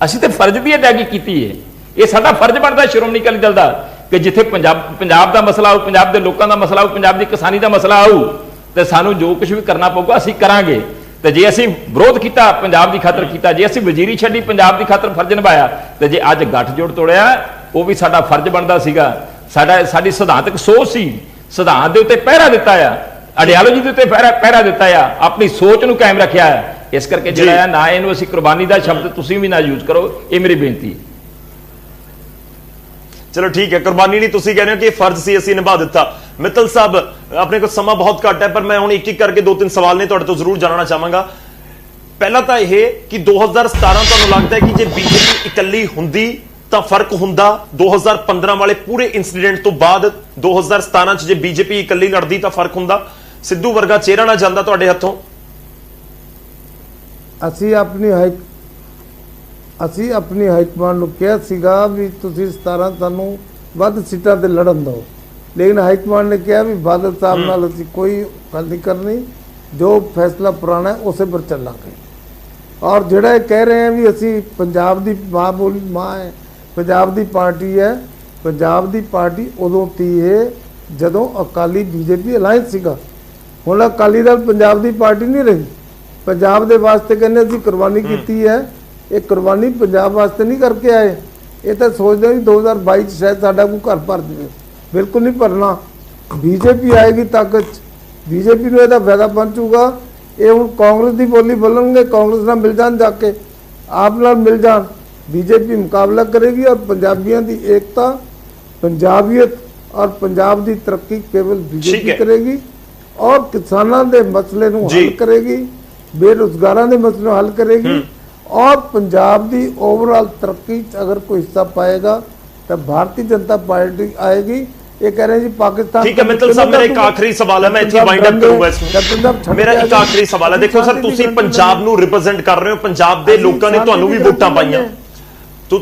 ਅਸੀਂ ਤਾਂ ਫਰਜ਼ ਦੀ ਅਦਾਇਗੀ ਕੀਤੀ ਹੈ। ਇਹ ਸਾਡਾ ਫਰਜ਼ ਬਣਦਾ ਸ਼੍ਰੋਮਣੀ ਅਕਾਲੀ ਦਲ ਦਾ ਕਿ ਜਿੱਥੇ ਪੰਜਾਬ ਦਾ ਮਸਲਾ ਆਊ, ਪੰਜਾਬ ਦੇ ਲੋਕਾਂ ਦਾ ਮਸਲਾ ਆਊ, ਪੰਜਾਬ ਦੀ ਕਿਸਾਨੀ ਦਾ ਮਸਲਾ ਆਊ, ਤੇ ਸਾਨੂੰ ਜੋ ਕੁਝ ਵੀ ਕਰਨਾ ਪਊਗਾ ਅਸੀਂ ਕਰਾਂਗੇ। ਤੇ ਜੇ ਅਸੀਂ ਵਿਰੋਧ ਕੀਤਾ, ਪੰਜਾਬ ਦੀ ਖਾਤਰ ਕੀਤਾ, ਜੇ ਅਸੀਂ ਵਜ਼ੀਰੀ ਛੱਡੀ, ਪੰਜਾਬ ਦੀ ਖਾਤਰ ਫਰਜ਼ ਨਿਭਾਇਆ, ਤੇ ਜੇ ਅੱਜ ਗੱਠਜੋੜ ਤੋੜਿਆ, ਉਹ ਵੀ ਸਾਡਾ ਫਰਜ਼ ਬਣਦਾ ਸੀਗਾ। ਸਾਡੀ ਸਿਧਾਂਤਕ ਸੋਚ ਸੀ, ਸਿਧਾਂਤ ਦੇ ਉੱਤੇ ਪਹਿਰਾ ਦਿੱਤਾ ਆ, ਆਈਡੀਓਲੋਜੀ ਦੇ ਉੱਤੇ ਪਹਿਰਾ ਦਿੱਤਾ ਆ, ਆਪਣੀ ਸੋਚ ਨੂੰ ਕਾਇਮ ਰੱਖਿਆ ਆ। ਇਸ ਕਰਕੇ ਜਿਹੜਾ ਆ ਨਾ ਇਹਨੂੰ ਅਸੀਂ ਕੁਰਬਾਨੀ ਦਾ ਸ਼ਬਦ ਤੁਸੀਂ ਵੀ ਨਾ ਯੂਜ਼ ਕਰੋ, ਇਹ ਮੇਰੀ ਬੇਨਤੀ ਹੈ। ਚਲੋ ਠੀਕ ਹੈ, ਕੁਰਬਾਨੀ ਨਹੀਂ, ਤੁਸੀਂ ਕਹਿੰਦੇ ਹੋ ਕਿ ਫਰਜ਼ ਸੀ, ਅਸੀਂ ਨਿਭਾ ਦਿੱਤਾ। ਮਿੱਤਲ ਸਾਹਿਬ, ਆਪਣੇ ਕੋਲ ਸਮਾਂ ਬਹੁਤ ਘੱਟ ਹੈ, ਪਰ ਮੈਂ ਹੁਣ ਇੱਕ ਕਰਕੇ 2-3 ਸਵਾਲ ਨੇ ਤੁਹਾਡੇ ਤੋਂ ਜ਼ਰੂਰ ਜਾਣਨਾ ਚਾਹਾਂਗਾ। ਪਹਿਲਾ ਤਾਂ ਇਹ ਕਿ 2017 ਤੁਹਾਨੂੰ ਲੱਗਦਾ ਹੈ ਕਿ ਜੇ ਬੀਜੇਪੀ ਇਕੱਲੀ ਹੁੰਦੀ ਤਾਂ ਫਰਕ ਹੁੰਦਾ 2015 ਵਾਲੇ ਪੂਰੇ ਇਨਸੀਡੈਂਟ ਤੋਂ ਬਾਅਦ 2017 ਚ ਜੇ ਬੀਜੇਪੀ ਇਕੱਲੀ ਲੜਦੀ ਤਾਂ ਫਰਕ ਹੁੰਦਾ, ਸਿੱਧੂ ਵਰਗਾ ਚਿਹਰਾ ਨਾ ਜਾਂਦਾ ਤੁਹਾਡੇ ਹੱਥੋਂ? ਅਸੀਂ ਆਪਣੀ ਹਾਈਕਮਾਂਡ ਨੂੰ ਕਿਹਾ ਸੀਗਾ ਵੀ ਤੁਸੀਂ 17 ਸਾਨੂੰ ਵੱਧ ਸੀਟਾਂ ਤੇ ਲੜਨ ਦਿਓ, ਲੇਕਿਨ ਹਾਈਕਮਾਂਡ ਨੇ ਕਿਹਾ ਵੀ ਬਾਦਲ ਸਾਹਿਬ ਨਾਲ ਅਸੀਂ ਕੋਈ ਗੱਲ ਨਹੀਂ ਕਰਨੀ, ਜੋ ਫੈਸਲਾ ਪੁਰਾਣਾ ਹੈ ਉਸੇ ਪਰ ਚੱਲਾਂਗੇ। ਔਰ ਜਿਹੜਾ ਇਹ ਕਹਿ ਰਹੇ ਆ ਵੀ ਅਸੀਂ ਪੰਜਾਬ ਦੀ ਮਾਂ ਹੈ, ਪੰਜਾਬ ਦੀ ਪਾਰਟੀ ਹੈ, ਪੰਜਾਬ ਦੀ ਪਾਰਟੀ ਉਦੋਂ ਤੀ ਹੈ ਜਦੋਂ ਅਕਾਲੀ ਬੀਜੇਪੀ ਅਲਾਇੰਸ ਸੀਗਾ। ਹੁਣ ਅਕਾਲੀ ਦਲ ਪੰਜਾਬ ਦੀ ਪਾਰਟੀ ਨਹੀਂ ਰਹੀ। ਪੰਜਾਬ ਦੇ ਵਾਸਤੇ ਕਹਿੰਦੇ ਅਸੀਂ ਕੁਰਬਾਨੀ ਕੀਤੀ ਹੈ, ਇਹ ਕੁਰਬਾਨੀ ਪੰਜਾਬ ਵਾਸਤੇ ਨਹੀਂ ਕਰਕੇ ਆਏ। ਇਹ ਤਾਂ ਸੋਚਦੇ ਵੀ 2022 ਚ ਸ਼ਾਇਦ ਸਾਡਾ ਕੋਈ ਘਰ ਭਰ ਜਾਵੇ, ਬਿਲਕੁਲ ਨਹੀਂ ਭਰਨਾ। ਬੀਜੇਪੀ ਆਏਗੀ ਤਾਕਤ, ਬੀਜੇਪੀ ਨੂੰ ਇਹਦਾ ਫਾਇਦਾ ਪਹੁੰਚੂਗਾ। ਇਹ ਹੁਣ ਕਾਂਗਰਸ ਦੀ ਬੋਲੀ ਬੋਲਣਗੇ, ਕਾਂਗਰਸ ਨਾਲ ਮਿਲ ਜਾਣ, ਜਾ ਕੇ ਆਪ ਨਾਲ ਮਿਲ ਜਾਣ, ਬੀਜੇਪੀ ਮੁਕਾਬਲਾ ਕਰੇਗੀ। ਔਰ ਪੰਜਾਬੀਆਂ ਦੀ ਏਕਤਾ, ਪੰਜਾਬੀਅਤ ਔਰ ਪੰਜਾਬ ਦੀ ਤਰੱਕੀ ਕੇਵਲ ਬੀਜੇਪੀ ਕਰੇਗੀ। ਔਰ ਕਿਸਾਨਾਂ ਦੇ ਮਸਲੇ ਨੂੰ ਹੱਲ ਕਰੇਗੀ, ਬੇਰੁਜ਼ਗਾਰਾਂ ਦੇ ਮਸਲੇ ਨੂੰ ਹੱਲ ਕਰੇਗੀ। ਔਰ ਪੰਜਾਬ ਦੀ ਓਵਰਆਲ ਤਰੱਕੀ ਚ ਅਗਰ ਕੋਈ ਹਿੱਸਾ ਪਾਏਗਾ ਤਾਂ ਭਾਰਤੀ ਜਨਤਾ ਪਾर्टी आएगी। ये कह रहे हैं जी पाकिस्तान। ठीक है मित्तल साहब, मेरा एक आखिरी सवाल है, मैं इत्थे वाइंड अप करूंगा इसमें। मेरा एक आखिरी सवाल है, देखो सर ਤੁਸੀਂ ਪੰਜਾਬ ਨੂੰ ਰਿਪਰੈਜ਼ੈਂਟ ਕਰ ਰਹੇ ਹੋ, ਪੰਜਾਬ ਦੇ ਲੋਕਾਂ ਨੇ ਤੁਹਾਨੂੰ ਵੀ ਵੋਟਾਂ ਪਾਈਆਂ,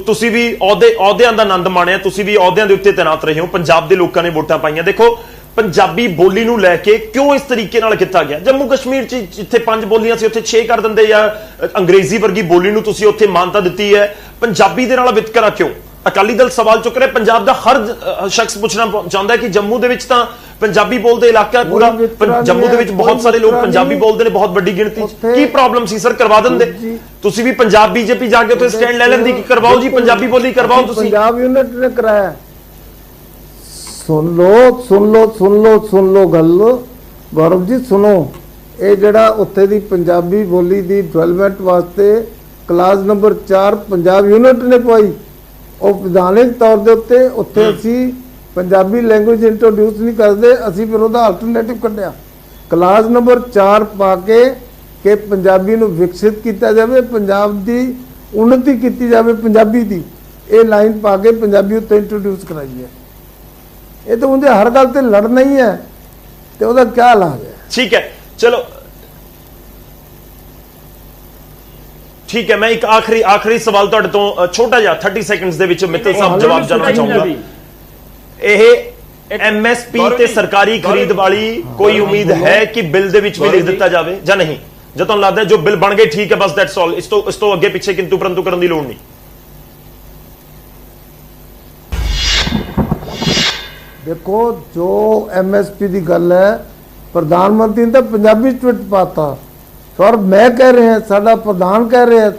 ਤੁਸੀਂ ਵੀ ਅਹੁਦਿਆਂ ਦਾ ਆਨੰਦ ਮਾਣਿਆ, ਤੁਸੀਂ ਵੀ ਅਹੁਦਿਆਂ ਦੇ ਉੱਤੇ ਤੈਨਾਤ ਰਹੇ ਹੋ, ਪੰਜਾਬ ਦੇ ਲੋਕਾਂ ਨੇ ਵੋਟਾਂ ਪਾਈਆਂ। ਦੇਖੋ ਪੰਜਾਬੀ ਬੋਲੀ ਨੂੰ ਲੈ ਕੇ ਕਿਉਂ ਇਸ ਤਰੀਕੇ ਨਾਲ ਕੀਤਾ ਗਿਆ? ਜੰਮੂ ਕਸ਼ਮੀਰ 'ਚ ਜਿੱਥੇ 5 ਬੋਲੀਆਂ ਸੀ ਉੱਥੇ 6 ਕਰ ਦਿੰਦੇ, ਜਾਂ ਅੰਗਰੇਜ਼ੀ ਵਰਗੀ ਬੋਲੀ ਨੂੰ ਤੁਸੀਂ ਉੱਥੇ ਮਾਨਤਾ ਦਿੱਤੀ ਹੈ, ਪੰਜਾਬੀ ਦੇ ਨਾਲ ਵਿਤਕਰਾ ਕਿਉਂ? ਅਕਾਲੀ ਦਲ ਸਵਾਲ ਚੁੱਕ ਰਿਹਾ, ਪੰਜਾਬ ਦਾ ਹਰ ਸ਼ਖਸ ਪੁੱਛਣਾ ਚਾਹੁੰਦਾ ਕਿ ਜੰਮੂ ਦੇ ਵਿੱਚ ਤਾਂ ਪੰਜਾਬੀ ਬੋਲਦੇ ਇਲਾਕਾ ਪੂਰਾ, ਜੰਮੂ ਦੇ ਵਿੱਚ ਬਹੁਤ ਸਾਰੇ ਲੋਕ ਪੰਜਾਬੀ ਬੋਲਦੇ ਨੇ, ਬਹੁਤ ਵੱਡੀ ਗਿਣਤੀ 'ਚ। ਕੀ ਪ੍ਰੋਬਲਮ ਸੀ ਸਰ? ਕਰਵਾ ਦਿੰਦੇ ਤੁਸੀਂ ਵੀ। ਪੰਜਾਬ ਬੀਜੇਪੀ ਜਾ ਕੇ ਉੱਥੇ ਸਟੈਂਡ ਲੈ ਲੈਂਦੀ ਕਿ ਕਰਵਾਓ ਜੀ, ਪੰਜਾਬੀ ਬੋਲੀ ਕਰਵਾਓ ਤੁਸੀਂ। ਪੰਜਾਬ ਯੂਨਿਟ ਨੇ ਕਰਾਇਆ। ਸੁਣ ਲੋ ਗੱਲ ਗੌਰਵ ਜੀ, ਸੁਣੋ। ਇਹ ਜਿਹੜਾ ਉੱਥੇ ਦੀ ਪੰਜਾਬੀ ਬੋਲੀ ਦੀ ਡਿਵੈਲਪਮੈਂਟ ਵਾਸਤੇ ਕਲਾਸ ਨੰਬਰ 4 ਪੰਜਾਬ ਯੂਨਿਟ ਨੇ ਪਾਈ, ਉਹ ਵਿਧਾਨਿਕ ਤੌਰ ਦੇ ਉੱਤੇ ਅਸੀਂ ਪੰਜਾਬੀ ਲੈਂਗੁਏਜ ਇੰਟਰੋਡਿਊਸ ਨਹੀਂ ਕਰਦੇ, ਅਸੀਂ ਫਿਰ ਉਹਦਾ ਆਲਟਰਨੇਟਿਵ ਕੱਢਿਆ। ਕਲਾਸ ਨੰਬਰ 4 ਪਾ ਕੇ ਕਿ ਪੰਜਾਬੀ ਨੂੰ ਵਿਕਸਿਤ ਕੀਤਾ ਜਾਵੇ, ਪੰਜਾਬ ਦੀ ਉન્નਤੀ ਕੀਤੀ ਜਾਵੇ ਪੰਜਾਬੀ ਦੀ, ਇਹ ਲਾਈਨ ਪਾ ਕੇ ਪੰਜਾਬੀ ਉੱਤੇ ਇੰਟਰੋਡਿਊਸ ਕਰਾਈ ਹੈ। ਇਹ ਤਾਂ ਉਹਦੇ ਹਰ ਗੱਲ ਤੇ ਲੜਨਾ ਹੀ ਹੈ, ਤੇ ਉਹਦਾ ਕੀ ਇਲਾਜ ਹੈ? ਠੀਕ ਹੈ, ਚਲੋ ठीक है। मैं एक आखिरी सवाल तुहाडे तो छोटा जिहा 30 सेकंड्स दे विच मित्तल साहब जवाब जानना चाहूंगा। ਇਹ MSP ਤੇ ਸਰਕਾਰੀ ਖਰੀਦ ਵਾਲੀ ਕੋਈ ਉਮੀਦ ਹੈ ਕਿ ਬਿੱਲ ਦੇ ਵਿੱਚ ਵੀ ਲਿਖ ਦਿੱਤਾ ਜਾਵੇ ਜਾਂ ਨਹੀਂ? ਜੇ ਤੁਹਾਨੂੰ ਲੱਗਦਾ ਜੋ ਬਿੱਲ ਬਣ ਗਏ ਠੀਕ ਹੈ, ਬਸ ਦੈਟਸ ਆਲ, ਇਸ ਤੋਂ ਅੱਗੇ ਪਿੱਛੇ ਕਿੰਤੂ ਪਰੰਤੂ ਕਰਨ ਦੀ ਲੋੜ ਨਹੀਂ? ਦੇਖੋ, ਜੋ MSP ਦੀ ਗੱਲ ਹੈ, ਪ੍ਰਧਾਨ ਮੰਤਰੀ ਨੇ ਤਾਂ ਪੰਜਾਬੀ ਟਵੀਟ ਪਾਤਾ। और मैं कह रहे हैं, साडा प्रधान कह रहे हैं,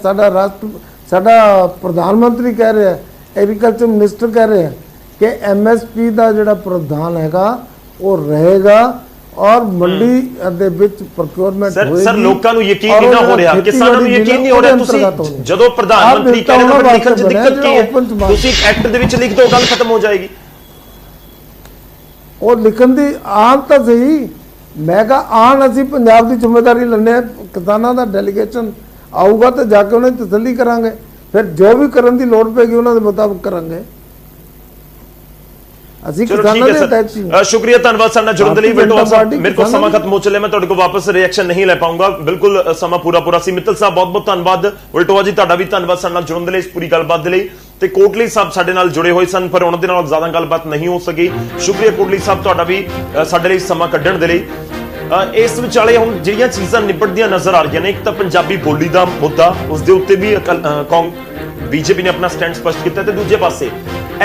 साडा प्रधान मंत्री कह रहे हैं, एग्रीकल्चर मिनिस्टर कह रहे हैं कि MSP ਦਾ ਜਿਹੜਾ ਪ੍ਰਧਾਨ ਹੈਗਾ ਉਹ ਰਹੇਗਾ ਔਰ ਮੰਡੀ ਦੇ ਵਿੱਚ ਪ੍ਰੋਕਿਉਰਮੈਂਟ ਹੋਏਗੀ। ਸਰ ਲੋਕਾਂ ਨੂੰ ਯਕੀਨ ਨਹੀਂ ਹੋ ਰਿਹਾ, ਕਿਸਾਨਾਂ ਨੂੰ ਯਕੀਨ ਨਹੀਂ ਹੋ ਰਿਹਾ। ਤੁਸੀਂ ਜਦੋਂ ਪ੍ਰਧਾਨ ਮੰਤਰੀ ਕਹਿ ਰਹੇ ਹੋ ਲਿਖਣ 'ਚ ਦਿੱਕਤ ਕੀ ਹੈ? ਤੁਸੀਂ ਐਕਟ ਦੇ ਵਿੱਚ ਲਿਖ ਦਿਓ, ਗੱਲ ਖਤਮ ਹੋ ਜਾਏਗੀ। ਉਹ ਲਿਖਣ ਦੀ ਆਨ ਤਾਂ ਸਹੀ, ਮੈਂ ਕਹਾ ਆਣ ਅਸੀਂ ਪੰਜਾਬ ਦੀ ਜ਼ਿੰਮੇਵਾਰੀ ਲੈਣੇ, ਕਿਸਾਨਾਂ ਦਾ ਡੈਲੀਗੇਸ਼ਨ ਆਊਗਾ ਤਾਂ ਜਾ ਕੇ ਉਹਨਾਂ ਦੀ ਤਸੱਲੀ ਕਰਾਂਗੇ, ਫਿਰ ਜੋ ਵੀ ਕਰਨ ਦੀ ਲੋੜ ਪੈਗੀ ਉਹਨਾਂ ਦੇ ਮੁਤਾਬਕ ਕਰਾਂਗੇ। ਅਸੀਂ ਕਿਸਾਨਾਂ ਦੇ ਟੈਕਸ। ਸ਼ੁਕਰੀਆ, ਧੰਨਵਾਦ ਸਾਡੇ ਨਾਲ ਜੁੜਨ ਦੇ ਲਈ। ਮੇਰੇ ਕੋਲ ਸਮਾਂ ਖਤਮ ਹੋ ਚੱਲਿਆ, ਮੈਂ ਤੁਹਾਡੇ ਕੋਲ ਵਾਪਸ ਰਿਐਕਸ਼ਨ ਨਹੀਂ ਲੈ ਪਾਉਂਗਾ, ਬਿਲਕੁਲ ਸਮਾਂ ਪੂਰਾ ਸੀ। ਮਿੱਤਲ ਸਾਹਿਬ ਬਹੁਤ ਬਹੁਤ ਧੰਨਵਾਦ। ਵਲਟੋਆ ਜੀ ਤੁਹਾਡਾ ਵੀ ਧੰਨਵਾਦ ਸਾਡੇ ਨਾਲ ਜੁੜਨ ਦੇ ਲਈ, ਇਸ ਪੂਰੀ ਗੱਲਬਾਤ ਦੇ ਲਈ। ਤੇ ਕੋਟਲੀ ਸਾਹਿਬ ਸਾਡੇ ਨਾਲ ਜੁੜੇ ਹੋਏ ਸਨ, ਪਰ ਉਹਨਾਂ ਦੇ ਨਾਲ ਜ਼ਿਆਦਾ ਗੱਲਬਾਤ ਨਹੀਂ ਹੋ ਸਕੀ। ਸ਼ੁਕਰੀਆ ਕੋਟਲੀ ਸਾਹਿਬ ਤੁਹਾਡਾ ਵੀ ਸਾਡੇ ਲਈ ਸਮਾਂ ਕੱਢਣ ਦੇ ਲਈ। ਇਸ ਵਿਚਾਲੇ ਹੁਣ ਜਿਹੜੀਆਂ ਚੀਜ਼ਾਂ ਨਿਬੜਦੀਆਂ ਨਜ਼ਰ ਆ ਰਹੀਆਂ ਨੇ, ਇੱਕ ਤਾਂ ਪੰਜਾਬੀ ਬੋਲੀ ਦਾ ਮੁੱਦਾ, ਉਸ ਦੇ ਉੱਤੇ ਵੀ ਬੀਜੇਪੀ ਨੇ ਆਪਣਾ ਸਟੈਂਡ ਸਪਸ਼ਟ ਕੀਤਾ, ਤੇ ਦੂਜੇ ਪਾਸੇ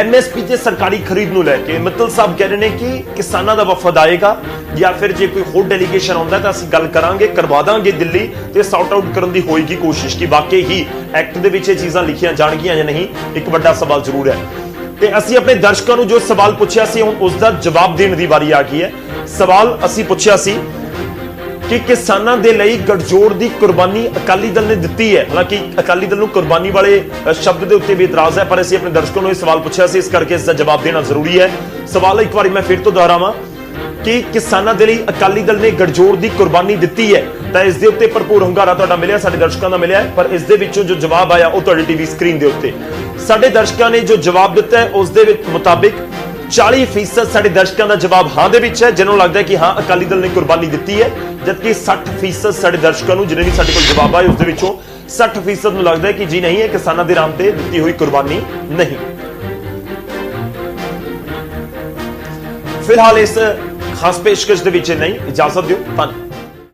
MSP ਤੇ ਸਰਕਾਰੀ ਖਰੀਦ ਨੂੰ ਲੈ ਕੇ ਮਿੱਤਲ ਸਾਹਿਬ ਕਹਿ ਰਹੇ ਨੇ ਕਿ ਕਿਸਾਨਾਂ ਦਾ ਵਫਦ ਆਏਗਾ, ਜਾਂ ਫਿਰ ਜੇ ਕੋਈ ਹੋਰ ਡੈਲੀਗੇਸ਼ਨ ਆਉਂਦਾ ਤਾਂ ਅਸੀਂ ਗੱਲ ਕਰਾਂਗੇ, ਕਰਵਾ ਦਾਂਗੇ ਦਿੱਲੀ, ਤੇ ਸੌਟ ਆਊਟ ਕਰਨ ਦੀ ਹੋਏਗੀ ਕੋਸ਼ਿਸ਼ ਕਿ ਵਾਕਈ ਹੀ ਐਕਟ ਦੇ ਵਿੱਚ ਇਹ ਚੀਜ਼ਾਂ ਲਿਖੀਆਂ ਜਾਣਗੀਆਂ ਜਾਂ ਨਹੀਂ। ਇੱਕ ਵੱਡਾ ਸਵਾਲ ਜ਼ਰੂਰ ਹੈ, ਤੇ ਅਸੀਂ ਆਪਣੇ ਦਰਸ਼ਕਾਂ ਨੂੰ ਜੋ ਸਵਾਲ ਪੁੱਛਿਆ ਸੀ ਹੁਣ ਉਸ ਦਾ ਜਵਾਬ ਦੇਣ ਦੀ ਵਾਰੀ ਆ ਗਈ ਹੈ। ਸਵਾਲ ਅਸੀਂ ਪੁੱਛਿਆ ਸੀ ਕਿ ਕਿਸਾਨਾਂ ਦੇ ਲਈ ਗਠਜੋੜ ਦੀ ਕੁਰਬਾਨੀ ਅਕਾਲੀ ਦਲ ਨੇ ਦਿੱਤੀ ਹੈ। ਹਾਲਾਂਕਿ ਅਕਾਲੀ ਦਲ ਨੂੰ ਕੁਰਬਾਨੀ ਵਾਲੇ ਸ਼ਬਦ ਦੇ ਉੱਤੇ ਵੀ ਇਤਰਾਜ਼ ਹੈ, ਪਰ ਅਸੀਂ ਆਪਣੇ ਦਰਸ਼ਕਾਂ ਨੂੰ ਇਹ ਸਵਾਲ ਪੁੱਛਿਆ ਸੀ, ਇਸ ਕਰਕੇ ਇਸ ਦਾ ਜਵਾਬ ਦੇਣਾ ਜ਼ਰੂਰੀ ਹੈ। ਸਵਾਲ ਇੱਕ ਵਾਰੀ ਮੈਂ ਫਿਰ ਤੋਂ ਦੁਹਰਾਵਾਂ, कि किसानां दे लई अकाली दल ने गठजोड़ की कुर्बानी दी है, तो इस दे उत्ते भरपूर hungaरा तुहाडा मिलिया, साडे दर्शकों का मिलिया है। पर इस दे विचों जो जवाब आया वो तुहाडी टीवी स्क्रीन के उत्ते साडे दर्शकों ने जो जवाब दिता है उस दे मुताबिक 40% साडे दर्शकों का जवाब हाँ दे विच है, जिन्होंने लगता है कि हाँ अकाली दल ने कुर्बानी दी है, जबकि 60% साडे दर्शकों को जिन्हें भी साडे कोल जवाब आए उस दे विचों 60% नूं लगता है कि जी नहीं है, किसानां दे नाम ते दित्ती हुई कुर्बानी नहीं। फिलहाल इस खास पेशकश दे विच नहीं, इजाजत दिओ। धन्यवाद।